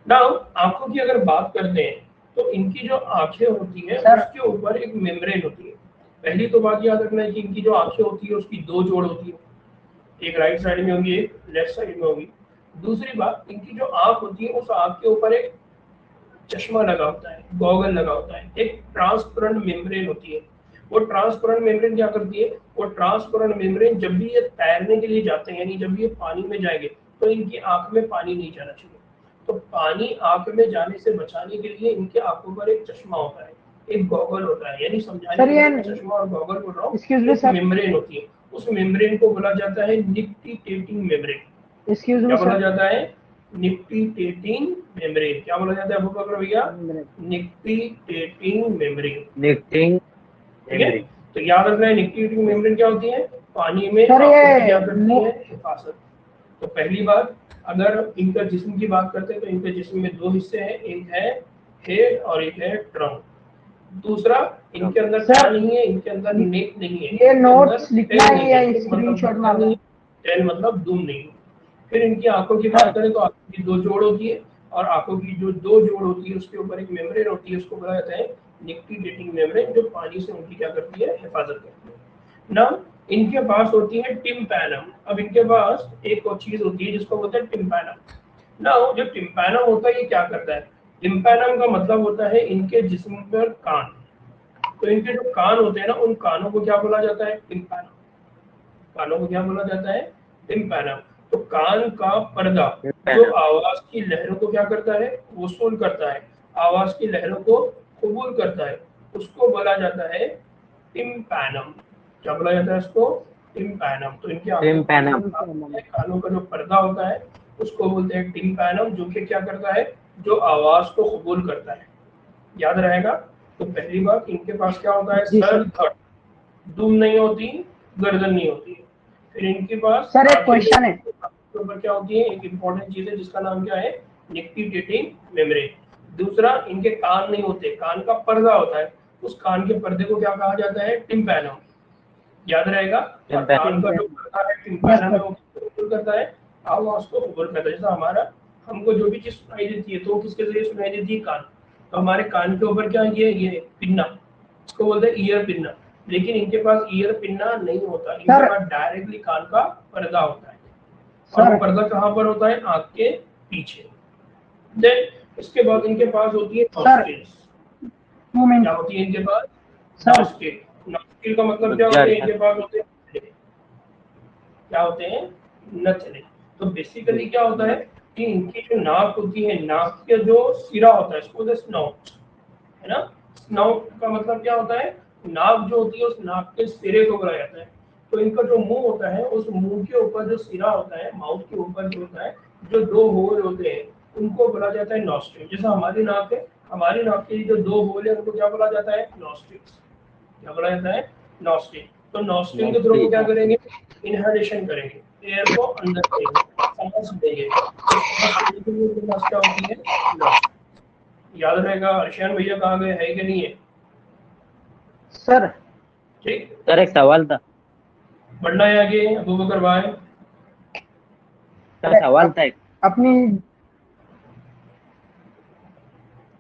नाउ आंखों की अगर बात करते हैं तो इनकी जो आंखें होती है सर। उसके ऊपर एक मेम्ब्रेन होती है। पहली तो बात याद रखना है कि इनकी जो आंखें होती है उसकी दो जोड़ होती है, एक राइट साइड में होगी, एक लेफ्ट साइड में होगी। दूसरी बात, इनकी जो आंख होती है उस आंख के ऊपर एक चश्मा लगा होता है, गॉगल लगा होता है, एक ट्रांसपेरेंट मेम्ब्रेन होती है। वो ट्रांसपेरेंट मेम्ब्रेन क्या करती है? वो ट्रांसपेरेंट मेम्ब्रेन जब भी ये तैरने के लिए जाते हैं, यानी जब भी ये पानी में जाएंगे तो इनकी आंख में पानी नहीं जाना चाहिए। तो पानी आंख में जाने से बचाने के लिए इनके आंखों पर एक चश्मा होता है, एक गॉगल होता है, यानी समझाने सर, के ये लिए चश्मा और गॉगल बोल रहा हूँ। एक्सक्यूज मी एक सर, मेम्ब्रेन होती है, उस मेम्ब्रेन को बोला जाता है निक्टिटेटिंग मेम्ब्रेन। एक्सक्यूज क्या मी बोला सर। जाता है? Nictitating membrane. क्या बोला जाता है अबू बकर भैया? Nictitating membrane. निकटिंग ठीक है, मेमोरी। तो याद रखना है निक्टिटेटिंग मेम्ब्रेन क्या होती है? पानी में सर, आंखों ये की क्या करती मु- है? हिफाजत। तो पहली बात, अगर इनका जिस्म की बात करते हैं तो इनके जिस्म में दो हिस्से हैं, एक है हेड और एक है ट्रंक। दूसरा, इनके अंदर क्या सर, नहीं है? इनके अंदर नेक नहीं है, ये इनके नोट्स अंदर लिखना टेल है नहीं या है। नेक मतलब स्क्रीनशॉट गर्दन मारना नहीं, है? टेल मतलब दुम नहीं। फिर इनकी आंखों की बात करें तो आंखों की दो जोड़ होती है, और आंखों की जो दो जोड़ होती है उसके ऊपर एक मेम्ब्रेन होती है, उसको बोला जाता है निक्टिटेटिंग मेम्ब्रेन, जो पानी से उनकी क्या करती है? हिफाजत करती है ना। इनके पास होती है टिम्पैनम। अब इनके पास एक और चीज होती है जिसको बोलते हैं टिम्पैनम। ना, जो टिम्पैनम होता है ये क्या करता है? टिम्पैनम का मतलब होता है इनके जिस्म पर कान। तो इनके जो कान होते हैं ना, उन कानों को क्या बोला जाता है? टिम्पैनम। कानों को क्या बोला जाता है? टिम्पैनम। तो कान का पर्दा जो आवाज की लहरों को क्या करता है? वसूल करता है, आवाज की लहरों को कबूल करता है, उसको बोला जाता है टिम्पैनम। क्या बोला जाता है इसको? टिम्पैनम। तो इनकी आंखों का जो टिम्पैनम। कान है, कानों का जो पर्दा होता है उसको बोलते हैं टिम्पैनम, जो कि क्या करता है? जो आवाज को कबूल करता है। याद रहेगा। तो पहली बात, इनके पास क्या होता है? जी सर, सर। धड़। दुम नहीं होती, गर्दन नहीं होती है। फिर इनके पास सर, एक आंखें नहीं क्वेश्चन है। होती, आंखों के ऊपर क्या होती है? एक इंपॉर्टेंट चीज है जिसका नाम क्या है? Nictitating membrane. दूसरा, इनके कान नहीं होते, कान का पर्दा होता है, उस कान के पर्दे को क्या कहा जाता है? टिम्पैनम। याद रहेगा। और कान का जो पर्दा है यस टिम्पैनम है, सर। वो किसको कबूल करता है? आवाज को कबूल करता है। जैसा हमारा, हमको जो भी चीज सुनाई देती है तो वो किसके जरिए सुनाई देती है? कान। तो हमारे कान के ऊपर क्या है? ये पिन्ना, इसको बोलते हैं ईयर पिन्ना। लेकिन इनके पास ईयर पिन्ना नहीं होता, इनके सर। पास डायरेक्टली कान का पर्दा होता है। और सर। वो पर्दा कहाँ पर होता है? आंख के पीछे। देन इसके बाद इनके पास होती है सर। नॉस्ट्रिल्स। 2 मिनट। क्या होती है इनके पास? सर। नॉस्ट्रिल। नॉस्ट्रिल का मतलब क्या होते हैं? इनके पास होते हैं, क्या होते हैं? नथले। तो बेसिकली क्या होता है कि इनकी जो नाक होती है, नाक का जो सिरा होता है इसको बोलते हैं स्नॉट, है ना। स्नाउट का मतलब क्या होता है? नाक जो होती है उस नाक के सिरे को बोला जाता है। तो इनका जो मुंह होता है, उस मुंह के ऊपर जो सिरा होता है, माउथ के ऊपर जो होता है, जो दो होल होते हैं, उनको बोला जाता है नॉस्ट्रिल। जैसे हमारी नाक है, हमारी नाक के जो दो होल है उनको क्या बोला जाता है? नॉस्ट्रिल्स। क्या बोला जाता है? नॉस्ट्रिल। तो नॉस्ट्रिल के थ्रू क्या करेंगे? इनहेलेशन करेंगे, एयर को अंदर लेंगे, सांस लेंगे। तो सांस लेने के लिए उनके पास क्या होती है? नॉस्ट्रिल। याद रहेगा। अर्शियान भैया कहाँ गए? है कि नहीं है? सर। ठीक, सर एक सवाल था। बढ़ना है आगे अबू बकर भाई। सर सवाल था एक। अपनी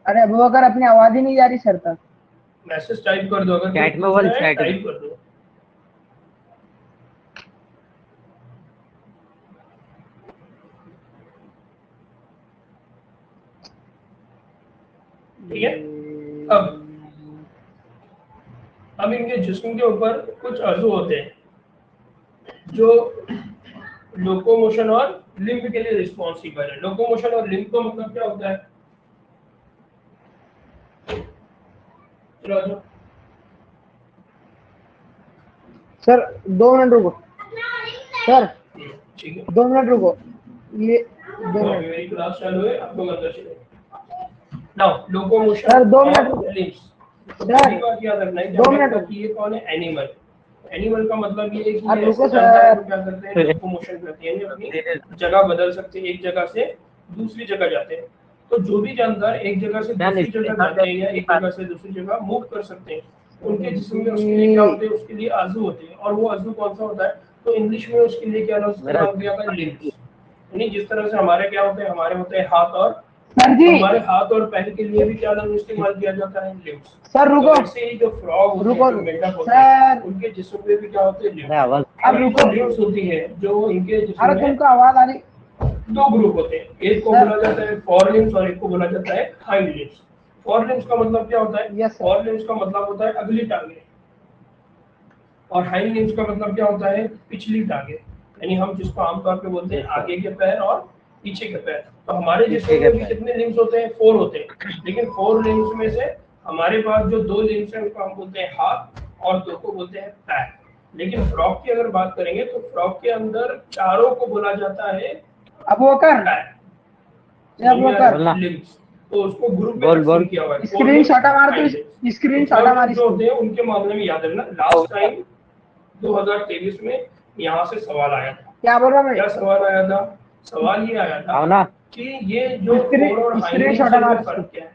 अरे अबू बकर, अपनी आवाज ही नहीं जा रही सर तक। मैसेज टाइप कर दो, अगर कोई चैट में पूछ बोल, रहा है चैट में। टाइप कर दो। ठीक है। अब अब इनके जिस्म के ऊपर कुछ अज़ू होते हैं जो लोकोमोशन और लिम्ब के लिए रिस्पॉन्सिबल है। लोकोमोशन और लिम्ब का मतलब क्या होता है? चलो आ जाओ। सर 2 मिनट रुको सर, ठीक है, 2 मिनट रुको, ये 2 मिनट मेरी क्लास चालू है, आप लोग अंदर चले। नाउ लोकोमोशन सर, 2 मिनट और रुको। लिम्ब्स, सर, पहली बात याद रखना है कि 2 हमने मिनट कहा रुको। कि ये कौन है? एनिमल। एनिमल का मतलब ये है कि आप ये रुको ऐसे जानवर हैं सर। जो क्या करते हैं? लोकोमोशन करते हैं, यानी अपनी जगह बदल सकते हैं, एक जगह से दूसरी जगह जाते हैं। तो जो भी जानवर एक जगह से दूसरी जगह जाते हैं या एक जगह से दूसरी जगह मूव कर सकते हैं, उनके जिस्म में उसके लिए क्या होते हैं? उसके लिए आजू होते हैं। और वो आजू कौन सा होता है? तो इंग्लिश में उसके लिए क्या नाम दिया था? लिम्ब्स। यानी जिस तरह से हमारे क्या होते हैं? हमारे होते हैं हाथ, और सर जी, हमारे हाथ और पैर के लिए भी क्या नाम इस्तेमाल किया जाता है? लिम्ब्स। सर रुको, तो ऐसे ही जो फ्रॉग होते रुको हैं, जो मेंढक होते हैं, सर, उनके जिस्म में भी क्या होते हैं? लिम्ब्स। आवाज अब ये रुको। जो लिम्ब्स होती है, जो इनके जिस्म अरे में तुमको आवाज आ रही? दो ग्रुप होते हैं, एक को सर। बोला जाता है फॉर लिम्ब्स और एक को बोला जाता है हाइंड लिम्ब्स। फॉर लिम्ब्स का मतलब क्या होता है? Yes sir. फॉर लिम्ब्स का मतलब होता है अगली टांगे, और हाइंड लिम्ब्स का मतलब क्या होता है? पिछली टांगे। यानी हम जिसको आमतौर पे बोलते हैं आगे के पैर और पीछे के पैर। तो हमारे जिस्म में भी कितने लिम्ब्स होते हैं? 4 होते हैं। लेकिन 4 लिम्ब्स में से हमारे पास जो 2 लिम्ब्स हैं उनको हम बोलते हैं हाथ, और 2 को बोलते हैं पैर। लेकिन फ्रॉग की अगर बात करेंगे तो फ्रॉग के अंदर चारों को बोला जाता है अब वो कर, पैर, अब वो कर। लिम्ब्स। तो उसको ग्रुप में बोल, तकसीम बोल। किया हुआ है। स्क्रीन शॉट मार दो, स्क्रीन तो शॉट four मार limbs जो इसको। होते हैं उनके मामले में याद रखना, लास्ट टाइम 2023 में यहाँ से सवाल आया था। क्या बोल रहा मैं? क्या सवाल आया था? सवाल ये आया था आओ ना। कि ये जो फोर और हाइंड स्क्रीन लिम्ब्स शॉट है, मार इनमें इसको। फर्क क्या है?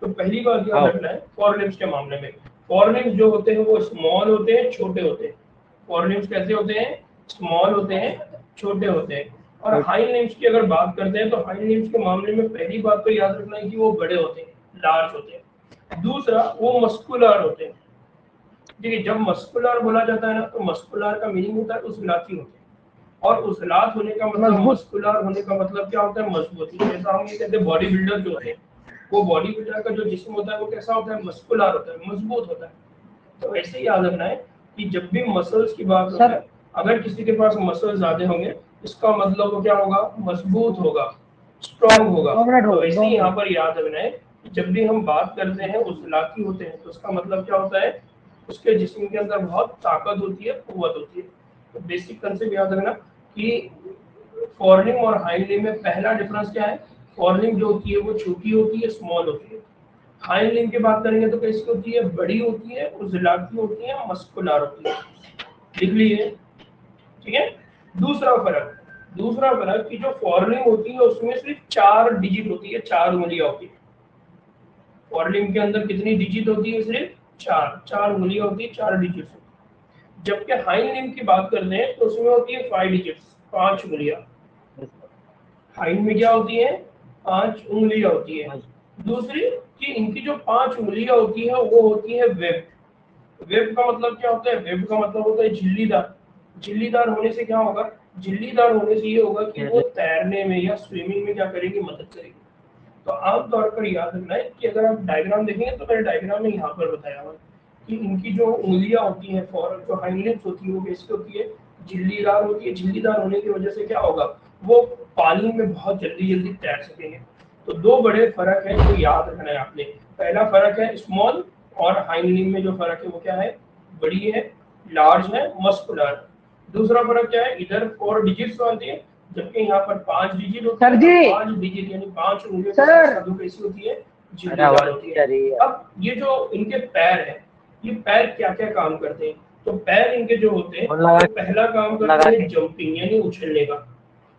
तो पहली बात याद आओ। रखना है फोर लिम्ब्स के मामले में, फोर लिम्ब्स जो होते हैं वो स्मॉल होते हैं, छोटे होते हैं। फोर लिम्ब्स कैसे होते हैं? स्मॉल होते हैं, छोटे होते हैं। और हाइंड लिम्ब्स की अगर बात करते हैं तो हाइंड लिम्ब्स के मामले में पहली बात तो याद रखना है कि वो बड़े होते हैं, लार्ज होते हैं। दूसरा, वो मस्कुलर होते हैं। देखिए, जब मस्कुलर बोला जाता है ना, तो मस्कुलर का मीनिंग होता है उजलाती होते हैं, और उजलात होने का मतलब, मजबूत। मस्कुलर होने का मतलब क्या होता है? मजबूती। जैसा हम ये कहते हैं बॉडी बिल्डर जो होते हैं, वो बॉडी बिल्डर का जो जिस्म होता है वो कैसा होता है? मस्कुलर होता है, मजबूत होता है। तो ऐसे ही याद रखना है कि जब भी मसल्स की बात होती है, अगर किसी के पास मसल्स ज्यादा होंगे, इसका मतलब वो क्या होगा? मजबूत होगा, स्ट्रॉन्ग होगा। 2 मिनट तो रुको, ऐसे 2 ही यहाँ मिनट। पर याद रखना है कि जब भी हम बात करते हैं उजलाती होते हैं, तो उसका मतलब क्या होता है? उसके जिस्म के अंदर बहुत ताकत होती है, कुव्वत होती है। तो बेसिक कंसेप्ट याद रखना कि फॉरलिंग और हाइंड में पहला डिफरेंस क्या है? फॉरलिंग जो होती है वो छोटी होती है, स्मॉल होती है। हाइंड लिम्ब की बात करेंगे तो कैसी होती है? बड़ी होती है, उजलाती होती है, मस्कुलर होती है। लिख लीजिए, ठीक है। दूसरा फर्क कि जो फॉरलिंग होती है उसमें सिर्फ 4 डिजिट होती है, 4 उंगलियां होती है। फॉरलिंग के अंदर कितनी डिजिट होती है? सिर्फ 4 उंगलियां होती है, 4 डिजिट होती है। जबकि हाइंड लिम्ब की बात करते हैं तो उसमें होती है 5 डिजिट्स, 5 उंगलियां। हाइंड में क्या होती है? 5 उंगलियां होती है। दूसरी कि इनकी जो 5 उंगलियां होती है वो होती है वेब। वेब का मतलब क्या होता है? वेब का मतलब होता है झिल्लीदार। झिल्लीदार होने से क्या होगा? झिल्लीदार होने से ये होगा कि वो तैरने में या स्विमिंग में क्या करेगी? मदद करेगी। तो आमतौर पर याद रखना है कि अगर आप डायग्राम देखेंगे तो मैंने डायग्राम में यहाँ पर बताया हुआ है कि इनकी जो उंगलियां होती हैं, फॉर जो हाइंड लिम्स होती है, वो कैसी होती है? झिल्लीदार होती है। झिल्लीदार होने की वजह से क्या होगा? वो पानी में बहुत जल्दी जल्दी तैर सकेंगे। तो 2 बड़े फर्क है जो याद रखना है आपने। पहला फर्क है स्मॉल, और हाइंड लिम्ब में जो फर्क है वो क्या है? बड़ी है, लार्ज है, मस्कुलर। दूसरा फर्क क्या है? इधर 4 डिजिट्स होती है, जबकि यहाँ पर 5 डिजिट होती है। सर जी। 5 डिजिट यानी 5 उंगलियों के सर। साथ साथ कैसी होती है? झिल्लीदार होती है। अब ये जो इनके पैर है, ये पैर क्या क्या काम करते हैं? तो पैर इनके जो होते हैं, तो पहला काम करते हैं जंपिंग यानी उछलने का।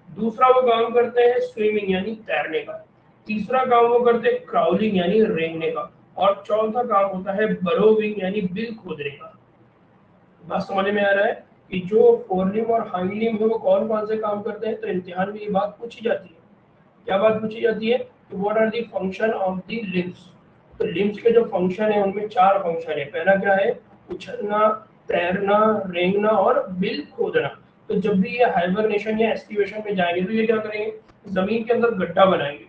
दूसरा वो काम करते हैं स्विमिंग यानी तैरने का। तीसरा काम वो करते हैं क्राउलिंग यानी रेंगने का। और चौथा काम होता है बरोविंग यानी बिल खोदने का। बात समझ में आ रहा है कि जो फोरलिम्ब और हाइंड लिम्ब है वो कौन कौन से काम करते हैं? तो इम्तिहान में ये बात पूछी जाती है। क्या बात पूछी जाती है? कि what are the function of the limbs. तो लिम्ब्स के जो फंक्शन है उनमें 4 फंक्शन है। पहला क्या है? उछलना, तैरना, रेंगना और बिल खोदना। तो जब भी ये हाइबरनेशन या एस्टिवेशन में जाएंगे तो ये क्या करेंगे? जमीन के अंदर गड्ढा बनाएंगे।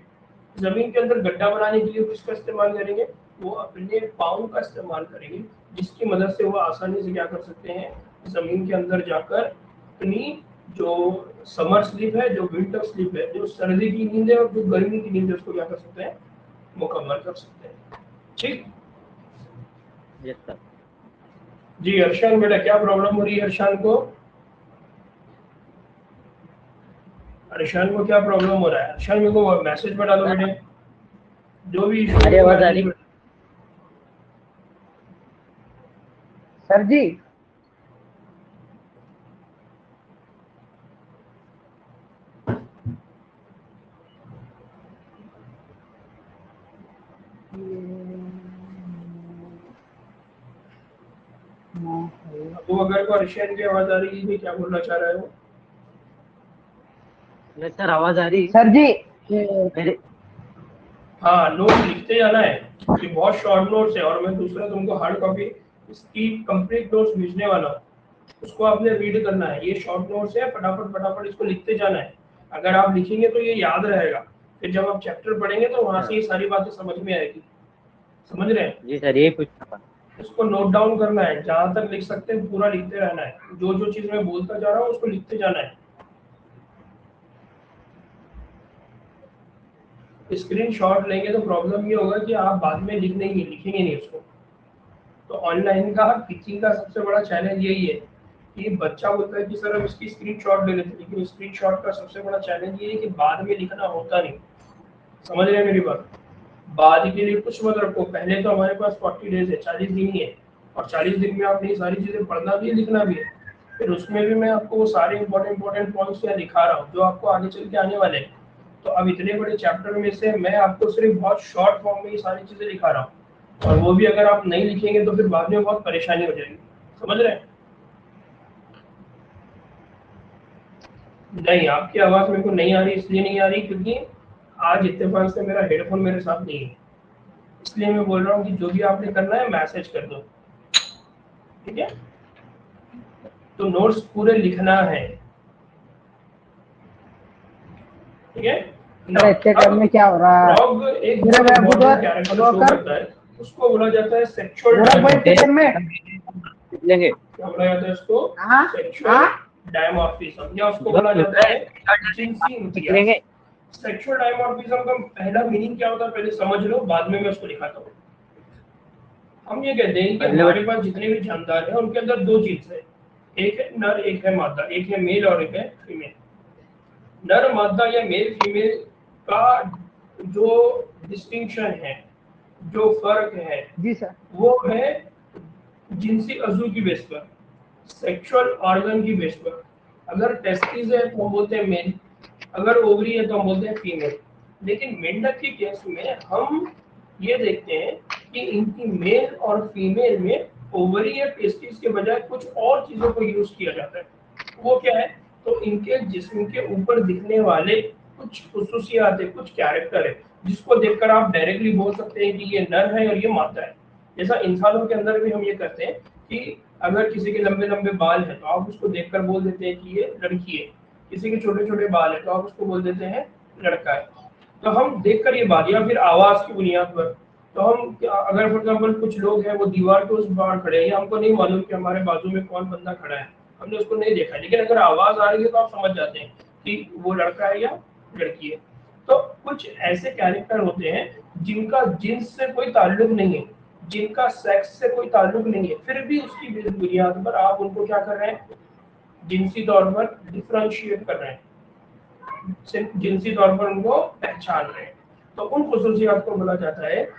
जमीन के अंदर गड्ढा बनाने के लिए किसका इस्तेमाल करेंगे? वो अपने पाँव का इस्तेमाल करेंगे, जिसकी मदद से वो आसानी से क्या कर सकते हैं, जमीन के अंदर जाकर अपनी जो समर स्लीप है, जो विंटर स्लीप है, जो सर्दी की नींद है और जो गर्मी की नींद है, उसको क्या कर सकते हैं, मुकम्मल कर सकते हैं। ठीक। Yes sir. जी अर्शान बेटा, क्या प्रॉब्लम हो रही है अर्शान को? अर्शान को क्या प्रॉब्लम हो रहा है? अर्शान मेरे को मैसेज पर डालो बेटे, जो भी इशू अरे आवाज आ रही? सर जी अबू अगर को अर्शान की आवाज आ रही है, क्या बोलना चाह रहा है वो? यस सर, आवाज आ रही? सर जी मेरे हाँ, नोट लिखते जाना है, ये बहुत शॉर्ट नोट्स है और मैं दूसरा तुमको हार्ड कॉपी इसकी कंप्लीट नोट्स भेजने वाला हूँ, उसको आपने रीड करना है। ये शॉर्ट नोट्स है, फटाफट फटाफट इसको लिखते जाना है। अगर आप लिखेंगे तो ये याद रहेगा, फिर जब आप चैप्टर पढ़ेंगे तो वहां से ये सारी बातें समझ में आएगी। समझ रहे हैं? जी सर, ये पूछना था। इसको नोट डाउन करना है, जहां तक लिख सकते हैं पूरा लिखते रहना है, जो जो चीज मैं बोलता जा रहा हूँ उसको लिखते जाना है। स्क्रीनशॉट लेंगे तो प्रॉब्लम ये होगा कि आप बाद में लिखेंगे नहीं उसको। तो ऑनलाइन का टीचिंग का सबसे बड़ा चैलेंज यही है कि बच्चा बोलता है कि सर हम इसकी स्क्रीनशॉट ले लेते हैं, लेकिन स्क्रीनशॉट का सबसे बड़ा चैलेंज ये है कि बाद में लिखना होता नहीं। समझ रहे हैं मेरी बात? बाद के लिए कुछ मत रखो, पहले तो हमारे पास 40 डेज है, 40 दिन ही है, और 40 दिन में आपने ये सारी चीजें पढ़ना भी है, लिखना भी है। फिर उसमें भी मैं आपको वो सारे इंपॉर्टेंट पॉइंट्स यहाँ दिखा रहा हूँ जो आपको आगे चल के आने वाले हैं। तो अब इतने बड़े चैप्टर में से मैं आपको सिर्फ बहुत शॉर्ट फॉर्म में ये सारी चीजें दिखा रहा हूँ, और वो भी अगर आप नहीं लिखेंगे तो फिर बाद में बहुत परेशानी हो जाएगी। समझ रहे हैं? नहीं, आपकी आवाज मेरे को नहीं आ रही, इसलिए नहीं आ रही क्योंकि आज इत्तेफाक से मेरा हेडफोन मेरे साथ नहीं है, इसलिए मैं बोल रहा हूँ कि जो भी आपने करना है मैसेज कर दो, ठीक है? तो नोट्स पूरे लिखना है, ठीक है? इतने टाइम में क्या हो रहा है? फ्रॉग एक मेरा बहुत बुधवार important character show बुधवार करता है, उसको बोला जाता है सेक्सुअल बुधवार भाई डायमॉर्फिज्म। किचन में लेंगे। क्या बोला जाता है उसको? हाँ सेक्सुअल डायमॉर्फिज्म, या उसको बोला जाता है जिनसी इम्तियाज। लेंगे। सेक्सुअल डायमॉर्फिज्म का पहला मीनिंग क्या होता है पहले समझ लो, बाद में मैं उसको दिखाता हूँ। हम ये कहते हैं कि हमारे पास जितने भी जानदार हैं उनके अंदर दो चीज है, एक है नर, एक है मादा, एक है मेल और एक है फीमेल। नर मादा या मेल फीमेल का जो डिस्टिंक्शन है, जो फर्क है, जी सर वो है जिनसी अज़ू की बेस पर, सेक्सुअल ऑर्गन की बेस पर। अगर टेस्टिस है तो हम बोलते हैं मेल, अगर ओवरी है तो हम बोलते हैं फीमेल। लेकिन मेंढक के केस में हम ये देखते हैं कि इनकी मेल और फीमेल में ओवरी या टेस्टिस के बजाय कुछ और चीजों को यूज किया जाता है। वो क्या है? तो इनके जिस्म के ऊपर दिखने वाले कुछ खुसूसियात है, कुछ कैरेक्टर है, जिसको देखकर आप डायरेक्टली बोल सकते हैं कि ये नर है और ये मादा है। जैसा इंसानों के अंदर भी हम ये करते हैं कि अगर किसी के लंबे लंबे बाल हैं तो आप उसको देखकर बोल देते हैं कि ये लड़की है, किसी के छोटे छोटे बाल है तो आप उसको बोल देते हैं लड़का है। तो हम देखकर ये बात, या फिर आवाज की बुनियाद पर, तो हम अगर फॉर एग्जाम्पल कुछ लोग हैं वो दीवार के उस बाहर खड़े हैं, हमको नहीं मालूम कि हमारे बाजू में कौन बंदा खड़ा है, हमने उसको नहीं देखा, लेकिन अगर आवाज आ रही है तो आप समझ जाते हैं कि वो लड़का है या लड़की है। तो कुछ ऐसे कैरेक्टर होते हैं जिनका जिन्स से कोई ताल्लुक नहीं है, जिनका सेक्स से कोई ताल्लुक नहीं है, फिर भी उसकी बुनियाद पर आप उनको क्या कर रहे हैं, जिनसी तौर पर डिफरेंशिएट कर रहे हैं, सिर्फ जिनसी तौर पर उनको पहचान रहे हैं। तो उन खुसूसियात को बोला जाता है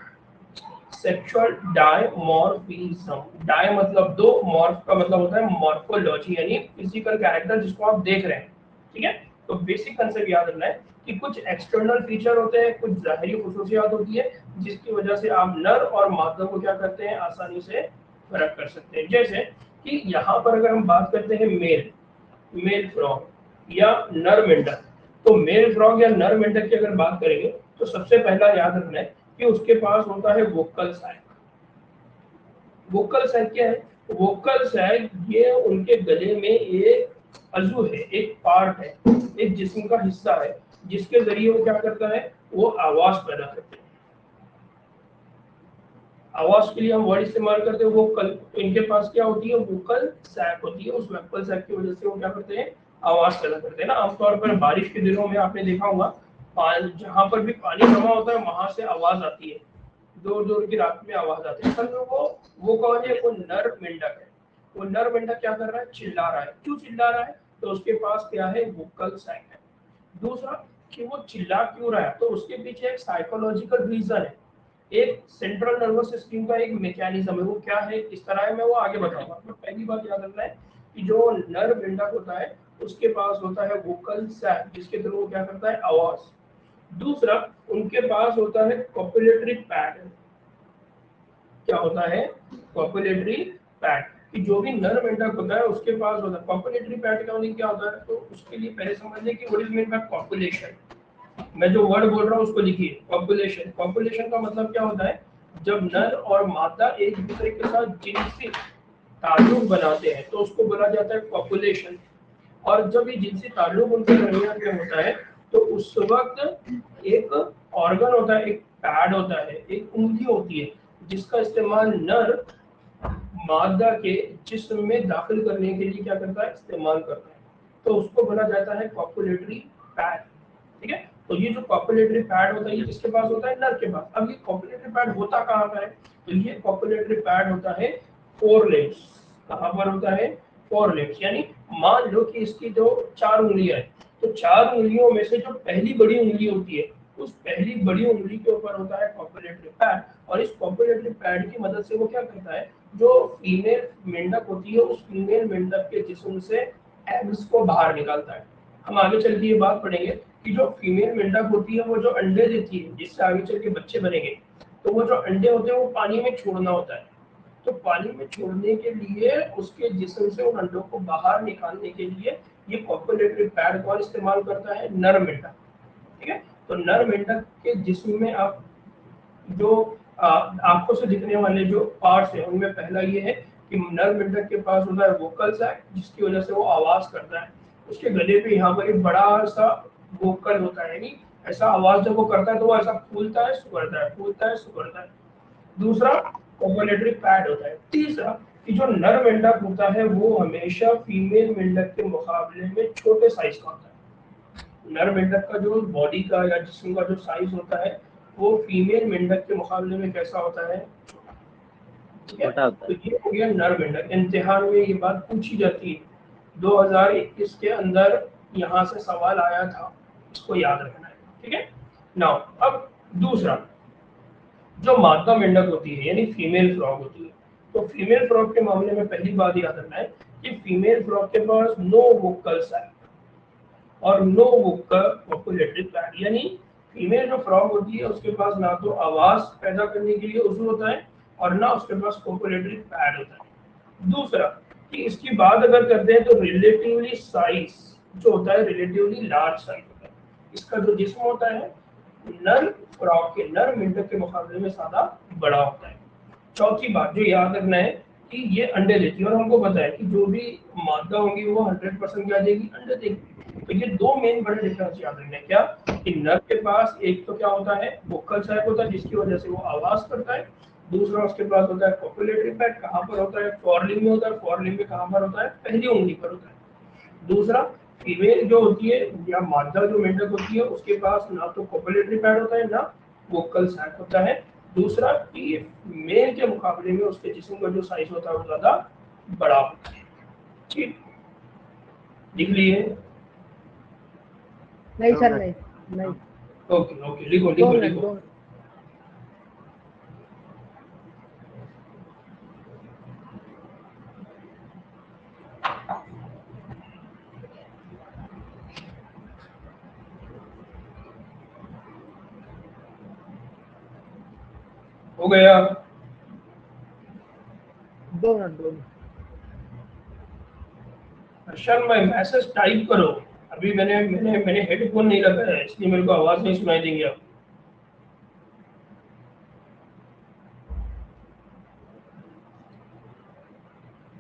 सेक्सुअल डायमॉर्फिज्म। डाय मतलब दो, मॉर्फ का मतलब होता है मॉर्फोलॉजी यानी फिजिकल कैरेक्टर जिसको आप देख रहे हैं, ठीक है? तो बेसिक कंसेप्ट याद रखना है कि कुछ एक्सटर्नल फीचर होते हैं, कुछ ज़ाहिरी खुसूसियात होती है जिसकी वजह से आप नर और मादा को क्या करते हैं, आसानी से फर्क कर सकते हैं। जैसे कि यहाँ पर अगर हम बात करते हैं मेल फ्रॉग या नर मेंढक, तो मेल फ्रॉग या नर मेंढक की अगर बात करेंगे तो सबसे पहला याद रखना है कि उसके पास होता है वोकल सैक। वोकल सैक क्या है? वोकल सैक ये उनके गले में एक अज़ू है, एक पार्ट है, एक जिस्म का हिस्सा है, जिसके जरिए वो क्या करता है, वो आवाज पैदा करते हैं। आवाज के लिए हम वर्ड इस्तेमाल करते हैं वोकल, तो इनके पास क्या होती है, वोकल सैक होती है। उस वोकल सैक की वजह से वो क्या करते हैं, आवाज पैदा करते हैं ना। आमतौर पर बारिश के दिनों में आपने देखा होगा जहाँ पर भी पानी जमा होता है वहां से आवाज आती है, दूर दूर की रात में आवाज आती है। असल में वो कौन है, वो नर मेंढक है। वो नर मेंढक क्या कर रहा है, चिल्ला रहा है। क्यों चिल्ला रहा है, तो उसके पास क्या है, वोकल सैक है। दूसरा कि वो चिल्ला क्यों रहा है, तो उसके पीछे एक साइकोलॉजिकल रीजन है, एक सेंट्रल नर्वस सिस्टम का एक मैकेनिज्म है। वो क्या है, किस तरह है, मैं वो आगे बताऊंगा। तो पहली बात याद रखना है कि जो नर मेंढक होता है उसके पास होता है वोकल सैक, जिसके थ्रू वो क्या करता है, आवाज। दूसरा, उनके पास होता है कॉपुलेटरी पैड। क्या होता है, कॉपुलेटरी पैड। कि जो भी नर मेंढक होता है उसके पास होता है कॉपुलेटरी पैड का मीनिंग क्या होता है, तो उसके लिए पहले समझ लें कि what is mean by copulation. मैं जो वर्ड बोल रहा हूँ उसको लिखिए, पॉपुलेशन। पॉपुलेशन का मतलब क्या होता है, जब नर और मादा एक दूसरे के साथ जिनसी ताल्लुक बनाते हैं तो उसको बोला जाता है पॉपुलेशन। और जब ये जिनसी ताल्लुक उनके दरमियान में होता है तो उस वक्त एक ऑर्गन होता है, एक पैड होता है, एक उंगली होती है, जिसका इस्तेमाल नर मादा के जिस्म में दाखिल करने के लिए क्या करता है, इस्तेमाल करता है। तो उसको बोला जाता है कॉपुलेटरी पैड। ठीक है, तो ये जो कॉपुलेटरी पैड होता है ये किसके पास होता है, नर के पास। अब ये कॉपुलेटरी पैड होता कहाँ पर है, तो ये कॉपुलेटरी पैड होता है फोर लिम्स। कहाँ पर होता है, फोर लिम्स। यानी मान लो कि इसकी जो चार उंगलियां है, तो चार उंगलियों में से जो पहली बड़ी उंगली होती है उस पहली बड़ी उंगली के ऊपर होता है कॉपुलेटरी पैड। और इस कॉपुलेटरी पैड की मदद से वो क्या करता है, जो फीमेल मेंढक होती है उस फीमेल मेंढक के जिस्म से एग्स को बाहर निकालता है। हम आगे चल के ये बात पढ़ेंगे कि जो फीमेल मेंढक होती है वो जो अंडे देती है जिससे आगे चल के बच्चे बनेंगे, तो वो जो अंडे होते हैं वो पानी में छोड़ना होता है। तो पानी में छोड़ने के लिए उसके जिस्म से उन अंडों को बाहर निकालने के लिए ये कॉपुलेटरी पैड का इस्तेमाल करता है नर मेंढक। ठीक है, तो नर मेंढक के जिस्म में आप जो आंखों से दिखने वाले जो पार्ट्स हैं उनमें पहला ये है कि नर मेंढक के पास होता है वोकल सैक, जिसकी वजह से वो आवाज करता है। उसके गले पे यहाँ पर एक बड़ा सा वोकल होता है, यानी ऐसा आवाज जब वो करता है तो वो ऐसा फूलता है सुकड़ता है, फूलता है सुकड़ता है। दूसरा, कॉपुलेटरी पैड होता है। तीसरा, कि जो नर मेंढक होता है वो हमेशा फीमेल मेंढक के मुकाबले में छोटे साइज का होता है। नर मेंढक का जो बॉडी का या जिस्म का जो साइज होता है वो फीमेल मेंढक के मुकाबले में कैसा होता है, ठीक है। छोटा होता तो है। ये हो गया नर मेंढक। इम्तिहान में ये बात पूछी जाती है 2021 के अंदर, यहाँ से सवाल आया था, इसको याद रखना है। ठीक है, नाउ अब दूसरा, जो मादा मेंढक होती है यानी फीमेल फ्रॉग होती है, तो फीमेल फ्रॉग के मामले में पहली बात याद रखना है कि फीमेल फ्रॉग के पास नो वोकल सैक और नो वोकल कॉपुलेटरी पैड। यानी फीमेल जो फ्रॉग होती है उसके पास ना तो आवाज पैदा करने के लिए उज़ू होता है और ना उसके पास कॉपुलेटरी पैड होता है। दूसरा, कि इसकी बात अगर करते हैं तो रिलेटिवली साइज जो होता है, रिलेटिवली लार्ज साइज होता है। इसका जो जिस्म होता है नर फ्रॉग के, नर मेंढक के मुकाबले में ज्यादा बड़ा होता है। चौथी बात जो याद रखना है कि ये अंडे देती है, और हमको पता है कि जो भी मादा होंगी वो 100% क्या देगी, अंडे देगी। तो ये दो मेन बड़े डिफरेंस याद रखना है, क्या कि नर के पास एक तो क्या होता है, वोकल सैक होता है जिसकी वजह से वो आवाज करता है। दूसरा, उसके पास होता है कॉपुलेटरी पैड, कहाँ पर होता है, फोरलिम्ब में होता है। फोरलिम्ब में कहाँ पर होता है, पहली उंगली पर होता है। दूसरा, फीमेल जो होती है या मादा जो मेंढक होती है उसके पास ना तो कॉपुलेटरी पैड होता है ना वोकल सैक होता है। दूसरा, कि मेल के मुकाबले में उसके जिस्म का जो साइज होता है वो ज्यादा बड़ा होता है। ठीक, लिख लिए, नहीं सर, नहीं नहीं, ओके ओके, लिखो 2 लिखो मिनट लिखो। 2 मिनट। हो गया, 2 मिनट। हर्षल भाई मैसेज टाइप करो। अभी मैंने मैंने मैंने हेडफोन नहीं लगाया है इसलिए मेरे को आवाज नहीं सुनाई देंगी। आप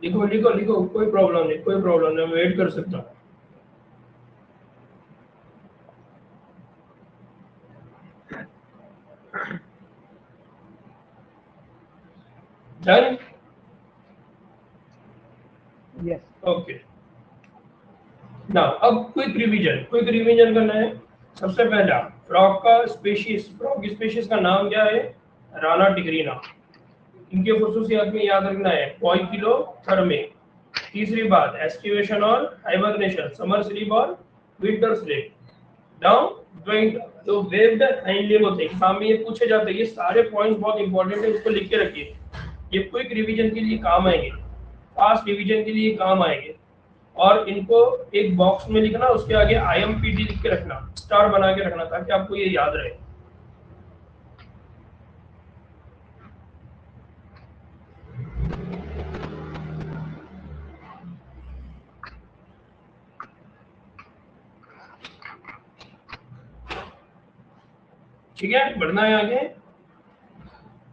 लिखो लिखो लिखो, कोई प्रॉब्लम नहीं, कोई प्रॉब्लम नहीं, मैं वेट कर सकता हूँ। डन? यस ओके ना, अब क्विक रिवीजन करना है। सबसे पहला फ्रॉग का स्पीशीज, फ्रॉग स्पीशीज का नाम क्या है? राना टिग्रीना। इनके खुसूसियात में याद रखना है पोइकिलोथर्मिक। तीसरी बात एस्टिवेशन और हाइबरनेशन, समर स्लीप और विंटर स्लीप। डाउन ट्वेंट जो वेव्ड हाइंड लिम्ब होते हैं, एग्जाम में ये पूछे जाते हैं। ये सारे पॉइंट्स बहुत इंपॉर्टेंट है, इसको लिख के रखिए। ये क्विक रिवीजन के लिए काम आएंगे, फास्ट रिवीजन के लिए काम आएंगे। और इनको एक बॉक्स में लिखना, उसके आगे IMPD लिख के रखना, स्टार बना के रखना, ताकि आपको ये याद रहे। ठीक है, बढ़ना है आगे।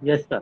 Yes sir.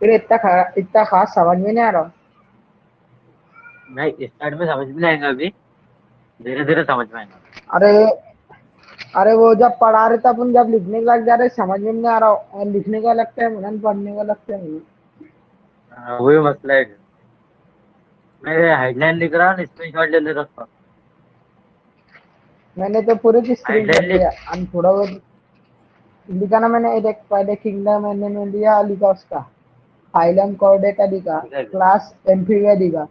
फिर इतना खास समझ में नहीं आ रहा। नहीं स्टार्ट में समझ में नहीं आएगा, अभी धीरे धीरे समझ में आएगा। अरे अरे वो जब पढ़ा रहे थे अपन, जब लिखने लग जा रहे समझ में नहीं आ रहा, और लिखने का लगता है मनन, पढ़ने का लगता है मनन। वही मसला है। मैं हेडलाइन लिख रहा हूँ, स्क्रीनशॉट ले ले रखा हूँ। मैंने तो पूरे की स्क्रीन कर Headline लिख- दिया, और थोड़ा बहुत लिखा ना मैंने। एक पहले किंगडम मैंने लिया, लिखा उसका फाइलम कॉर्डेटा लिखा, क्लास एम्फीबिया लिखा,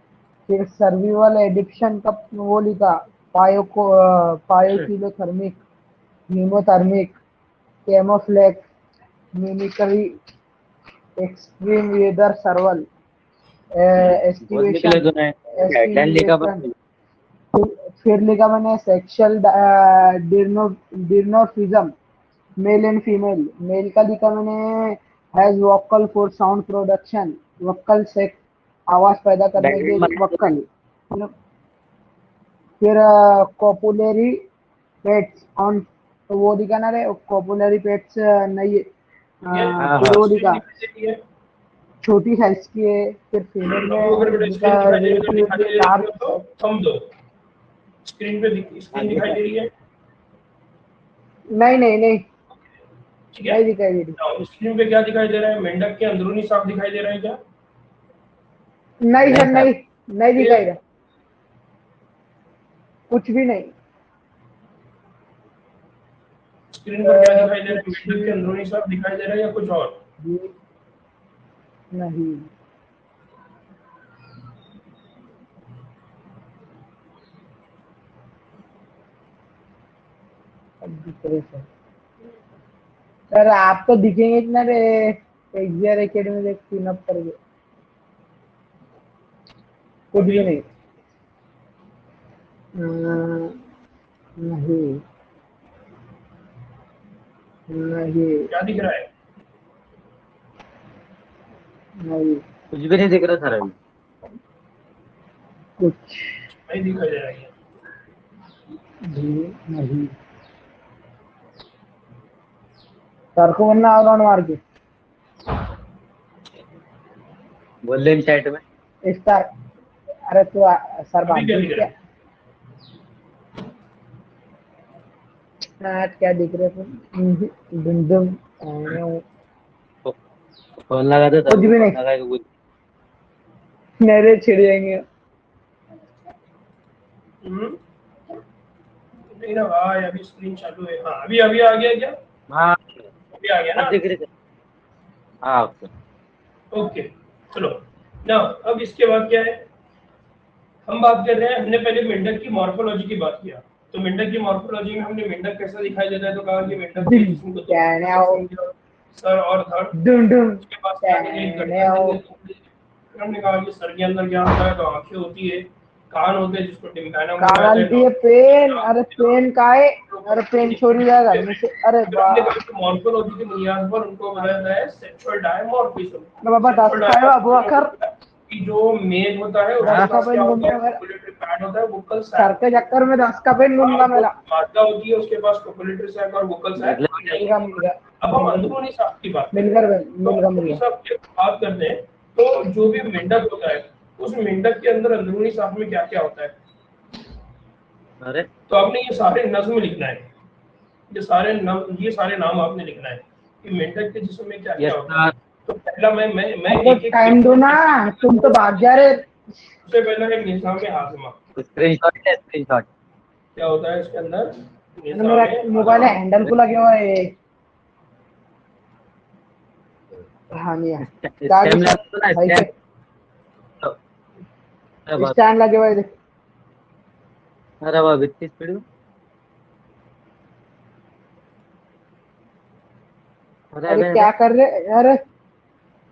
फिर सर्विवल एडिक्शन का वो लिखा, पायोकिलोथर्मिक, हीमोथर्मिक, कैमोफ्लेक्स, मिमिक्री, एक्सट्रीम वेदर सर्वल, बहुत निकले एस्टिवेशन, तूने। हेडलाइन लिखा एस्टिवेशन। पर फिर लिखा मैंने sexual dimorphism, male and female. Male का लिखा मैंने has vocal for sound production, vocal sacs, आवाज पैदा करने के लिए वोकल। फिर कॉपुलरी पेट्स ऑन, तो वो लिखा ना रे, कॉपुलरी पेट्स नहीं, फिर वो लिखा छोटी साइज की है। फिर फीमेल अगर में बेटा लिखा स्क्रीन दिखाई दे रही है लार्ज। तो थम दो। स्क्रीन पे स्क्रीन दिखाई दे रही है? नहीं नहीं नहीं ठीक है, नहीं दिखाई दे रही। now, स्क्रीन पे क्या दिखाई दे रहा है? मेंढक के अंदरूनी साफ दिखाई दे रहा है क्या? नहीं सर, नहीं नहीं फिर- दिखाई रहा, कुछ भी नहीं। स्क्रीन पर क्या दिखाई दे रहा है? मेंढक के अंदरूनी साफ दिखाई दे रहा है या कुछ और? नहीं, अब दिख रहे सर आप तो दिखेंगे ना रे, एक्सियर एकेडमी देख पिन अप करके, कुछ भी नहीं। नहीं नहीं क्या दिख रहा है? नहीं कुछ भी नहीं दिख रहा सर अभी। कुछ नहीं दिखाई दे रहा है। भी नहीं। सर को वरना और राउंड मार के बोल ले चैट में। स्टार। अरे तो सर बात अभी क्या दिख रहा है? क्या दिख रहे तुम? दुम दुम फोन लगा दो कुछ भी नहीं। लगा के कुछ मेरे छिड़ जाएंगे। नहीं ना भाई, अभी स्क्रीन चालू है। हाँ अभी अभी आ गया क्या? हाँ अभी आ गया ना? अब दिख रही है। हाँ ओके चलो ना, अब इसके बाद क्या है? हम बात कर रहे हैं, हमने पहले मेंढक की मॉर्फोलॉजी की बात किया। तो मेंढक की मॉर्फोलॉजी में हमने मेंढक कैसा दिखाई देता है तो कहा कि मेंढक के जिस्म को दो सर और धड़। डुम डुम उसके बाद क्या है? हमने कहा कि सर के अंदर क्या होता है? तो आंखें होती है, कान होते हैं जिसको टिम्पैना कान है पेन। अरे पेन का है? अरे पेन चोरी हुआ घर में से, अरे फिर हमने वाह। कहा कि मॉर्फोलॉजी की बुनियाद पर उनको बताया जाता है सेक्सुअल डायमॉर्फिज्म। अरे बाबा सेक्सुअल 10 खाए अबू अखर, कि जो मेल होता है उसके 10 का पास क्या पेन होता है, घूमना मेरा, कोपुलेटरी पैड होता है, वोकल सर के सैक। चक्कर में 10 का पेन घूमना मेरा। मादा होती है उसके पास कोपुलेटरी सैक और वोकल सैक नहीं मिल होती। गया अब हम अंदरूनी साफ की बात मिल करें, गया तो मिल अंदरूनी गया। साफ की बात करते हैं तो जो भी मेंढक होता है उस मेंढक के अंदर अंदरूनी साफ में क्या क्या होता है। अरे तो आपने ये सारे नज्म लिखना है, ये सारे नाम आपने लिखना है कि मेंढक के जिस्म में क्या क्या यस होता है। सर, तो पहला मैं हमको एक एक टाइम दो ना, तुम तो भाग जा रहे। सबसे पहला है निज़ाम हाज़िमा। स्क्रीनशॉट है, स्क्रीनशॉट। क्या होता है इसके अंदर? अरे मेरा निज़ाम मोबाइल हाज़िमा। हैंडल खुला क्यों है? हाँ नहीं है। क्या स्टेम सर लगा ना, भाई स्टेम। से स्टैंड लगे हुए देख। अरे वाह, कितनी स्पीड में। अरे अरे अरे क्या अरे, कर रहे? अरे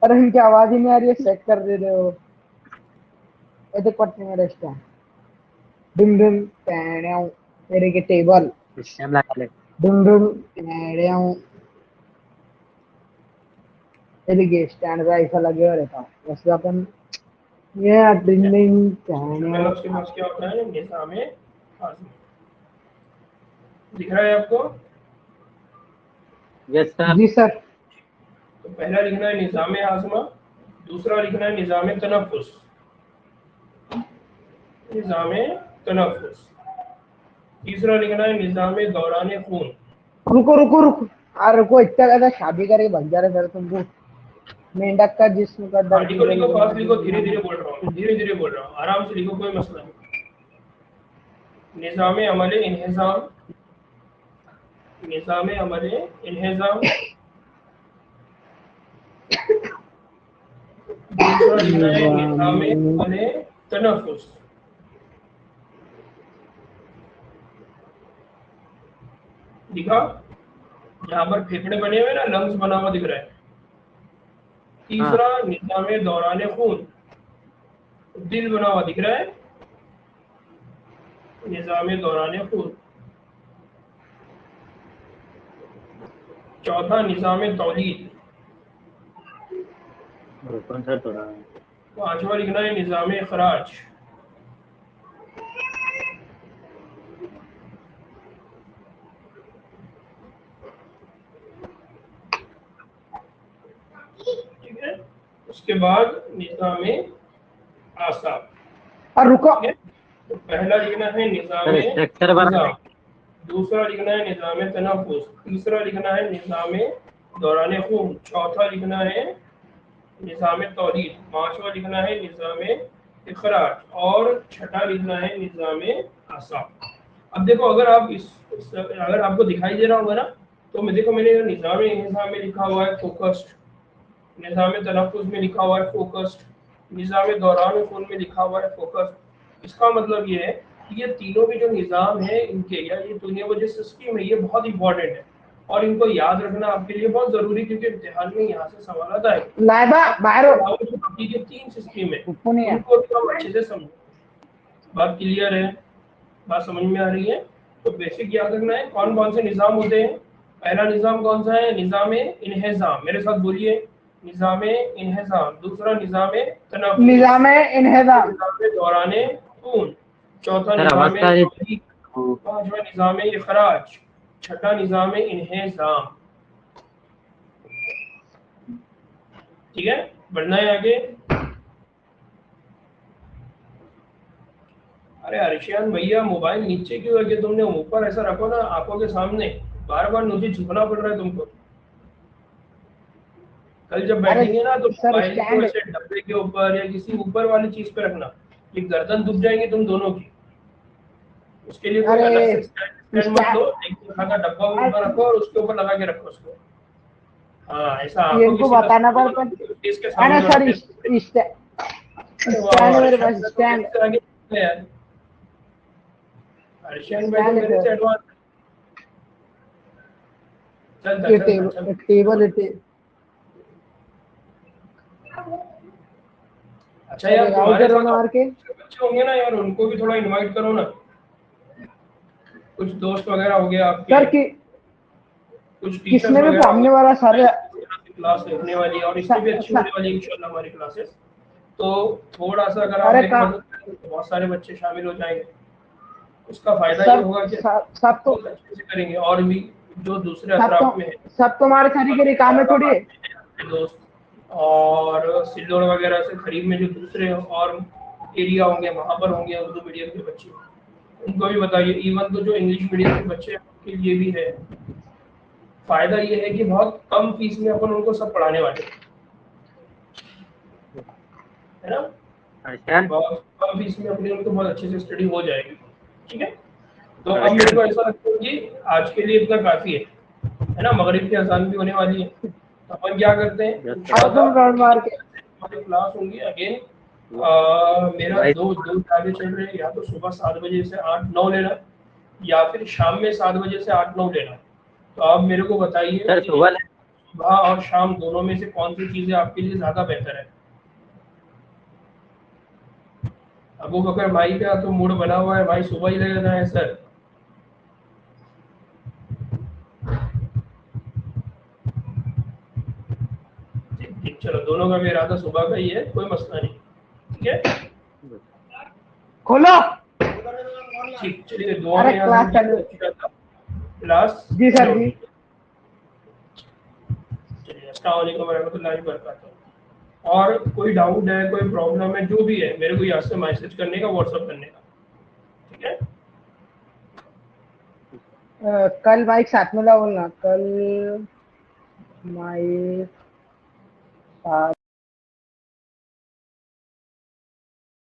अरे इनकी आवाज ही नहीं आ रही है, सेट कर दे रहे हो। ये देख पट्टी मेरा स्टैंड, डिम डिम टेढ़ियाँ, मेरे के टेबल स्टेम लगा ले। डिम डिम टेढ़ियाँ। ये देखिए स्टैंड पे ऐसा लगे हुए रहता है वैसे अपन, ये डिम डिम सबसे पहला टेढ़ियाँ। उसके पास क्या होता है? निज़ाम हाज़िमा। दिख रहा है आपको? Yes sir. जी सर। तो पहला लिखना है निज़ाम हाज़िमा, दूसरा लिखना है निज़ाम तनफ़ुस। निज़ाम तनफ़ुस। तीसरा लिखना है निज़ाम दौरान खून। रुको रुको रुको, अरे रुको, इतना ज्यादा शादी करके भाग जा रहे सर तुमको। मेंढक का जिस्म का हाँ, दर्द लिखो लिखो, फास्ट लिखो, धीरे धीरे निगल। बोल रहा हूँ, धीरे धीरे बोल रहा हूँ, आराम से लिखो, कोई मसला नहीं। निज़ाम अमल इन्हिज़ाम, निज़ाम अमल इन्हिज़ाम। दूसरा लिखना है निज़ाम अमल तनफ़ुस। दिखा? यहाँ पर फेफड़े बने हुए ना, लंग्स बना हुआ दिख रहा है। हाँ तीसरा निज़ाम दौरान खून, दिल बना हुआ दिख रहा है, निज़ाम दौरान खून। चौथा निज़ाम तौलीद। कौन सा थोड़ा। पांचवा लिखना है निज़ाम इखराज। ठीक है, उसके बाद निज़ाम आसाब। और रुको, ठीक है, तो पहला लिखना है निज़ाम सर स्ट्रक्चर बना निज़ाम, दूसरा लिखना है निज़ाम तनफ़ुस, तीसरा लिखना है निज़ाम दौरान खून, चौथा लिखना है निज़ाम तौलीद, पांचवा लिखना है निज़ाम इखराज और छठा लिखना है निज़ाम आसाब। अब देखो, अगर आप अगर आपको दिखाई दे रहा होगा ना, तो मैं देखो, मैंने निज़ाम इंहिज़ाम में लिखा हुआ है फोकस्ड, निज़ाम तनफ़ुस में लिखा हुआ है फोकस्ड, निज़ाम दौरान खून में लिखा हुआ है फोकस्ड। इसका मतलब ये है कि ये तीनों भी जो निज़ाम है इनके, या ये तीनों जो सिस्टम है, ये बहुत इंपॉर्टेंट है और इनको याद रखना आपके लिए बहुत जरूरी, क्योंकि इम्तिहान में यहाँ से सवाल आएंगे। लाइबा बाहर हो। जो बाकी के तीन सिस्टम है उपो नहीं है। उनको भी हम अच्छे से समझो। बात क्लियर है? बात समझ में आ रही है? तो बेसिक याद रखना है कौन कौन से निज़ाम होते हैं। पहला निज़ाम कौन सा है? निज़ाम इन्हिज़ाम, मेरे साथ बोलिए, निज़ाम इन्हिज़ाम। दूसरा निज़ाम तनफ़ुस, निजाम इन्हिज़ाम, निज़ाम दौरान खून, चौथा सर निज़ाम अवस्था जी। तौलीद, पांचवा निज़ाम इखराज, छठा निज़ाम इन्हिज़ाम। ठीक है, बढ़ना है आगे। अरे अर्शियान भैया, मोबाइल नीचे क्यों रखे तुमने? ऊपर ऐसा रखो ना, आंखों के सामने। बार बार नीचे झुकना पड़ रहा है तुमको। कल जब अरे बैठेंगे ना, तो सर मोबाइल को स्टैंड, ऐसे डब्बे के ऊपर या किसी ऊपर वाली चीज पे रखना। ये गर्दन दुख जाएंगी तुम दोनों की। उसके लिए कोई अलग से अरे स्टैंड मत लो, स्टैंड, एक तरह का डब्बा ऊपर रखो और उसके ऊपर लगा के रखो उसको। हाँ, ऐसा ये आंखों की इनको सीधा बताना सामने पड़ता वाला चीज के है ना सामने सर। रखते हैं। अरे वाह स्टैंड वाह, है मेरे अर्शियान पास, भैया तो स्टैंड मेरे से आगे है यार। अर्शियान भाई तो स्टैंड है मेरे से सर। एडवांस। चलता ये चलता चलता। टेबल है अच्छा सर, यार, एक आउट तुम्हारे करो साथ मार के। बच्चे होंगे ना यार, उनको भी थोड़ा इनवाइट करो ना। कुछ दोस्त वगैरह हो गए आपके, सर कि कुछ टीचर्स किसने भी वगैरह पढ़ने वाला सारे क्लास होने वाली है और इससे भी अच्छी सा- होने वाली है इंशाल्लाह हमारी क्लासेस। तो थोड़ा सा अगर आप अरे मेरी का मदद करें तो बहुत सारे बच्चे शामिल हो जाएंगे। उसका फायदा ये सर होगा कि सब तो बहुत अच्छे से करेंगे और भी जो दूसरे अतराफ में है सब तुम्हारे तरीके के काम है थोड़ी है। दोस्त और सिल्लोड़ वगैरह से करीब में जो दूसरे और एरिया होंगे वहाँ पर होंगे उर्दू मीडियम के बच्चे, उनको भी बताइए। इवन तो जो इंग्लिश मीडियम के बच्चे हैं उनके लिए भी है। फायदा ये है कि बहुत कम फीस में अपन उनको सब पढ़ाने वाले हैं, है ना। अंडरस्टैंड। बहुत कम फीस में अपनी उनको बहुत अच्छे से स्टडी हो जाएगी। ठीक है, तो अब मेरे को ऐसा लगता है कि आज के लिए इतना काफी है ना। मगरिब की अजान भी होने वाली है, तो अपन क्या करते हैं आओ तुम राउंड मार के। हमारी क्लास होंगी अगेन। मेरा दो दो टारगेट चल रहे हैं, या तो सुबह 7 बजे से 8-9 लेना, या फिर शाम में 7 बजे से 8-9 लेना। तो आप मेरे को बताइए सर कि सुबह सुबह और शाम दोनों में से कौन सी चीजें आपके लिए ज्यादा बेहतर है। अबू बकर भाई का तो मूड बना हुआ है, भाई सुबह ही ले लेना है सर। ठीक ठीक, चलो दोनों का भी इरादा सुबह का ही है, कोई मसला नहीं। ठीक है, खोलो। ठीक, चलिए दुआ अरे में याद क्लास रखिए। चालू। अच्छा था क्लास। जी सर जी। चलिए, अस्सलाम वालेकुम रहमतुल्लाहि व बरकातहू। और कोई डाउट है, कोई प्रॉब्लम है, जो भी है मेरे को यहाँ से मैसेज करने का, व्हाट्सअप करने का। ठीक है, कल माइक साथ में ला बोलना, कल माइक साथ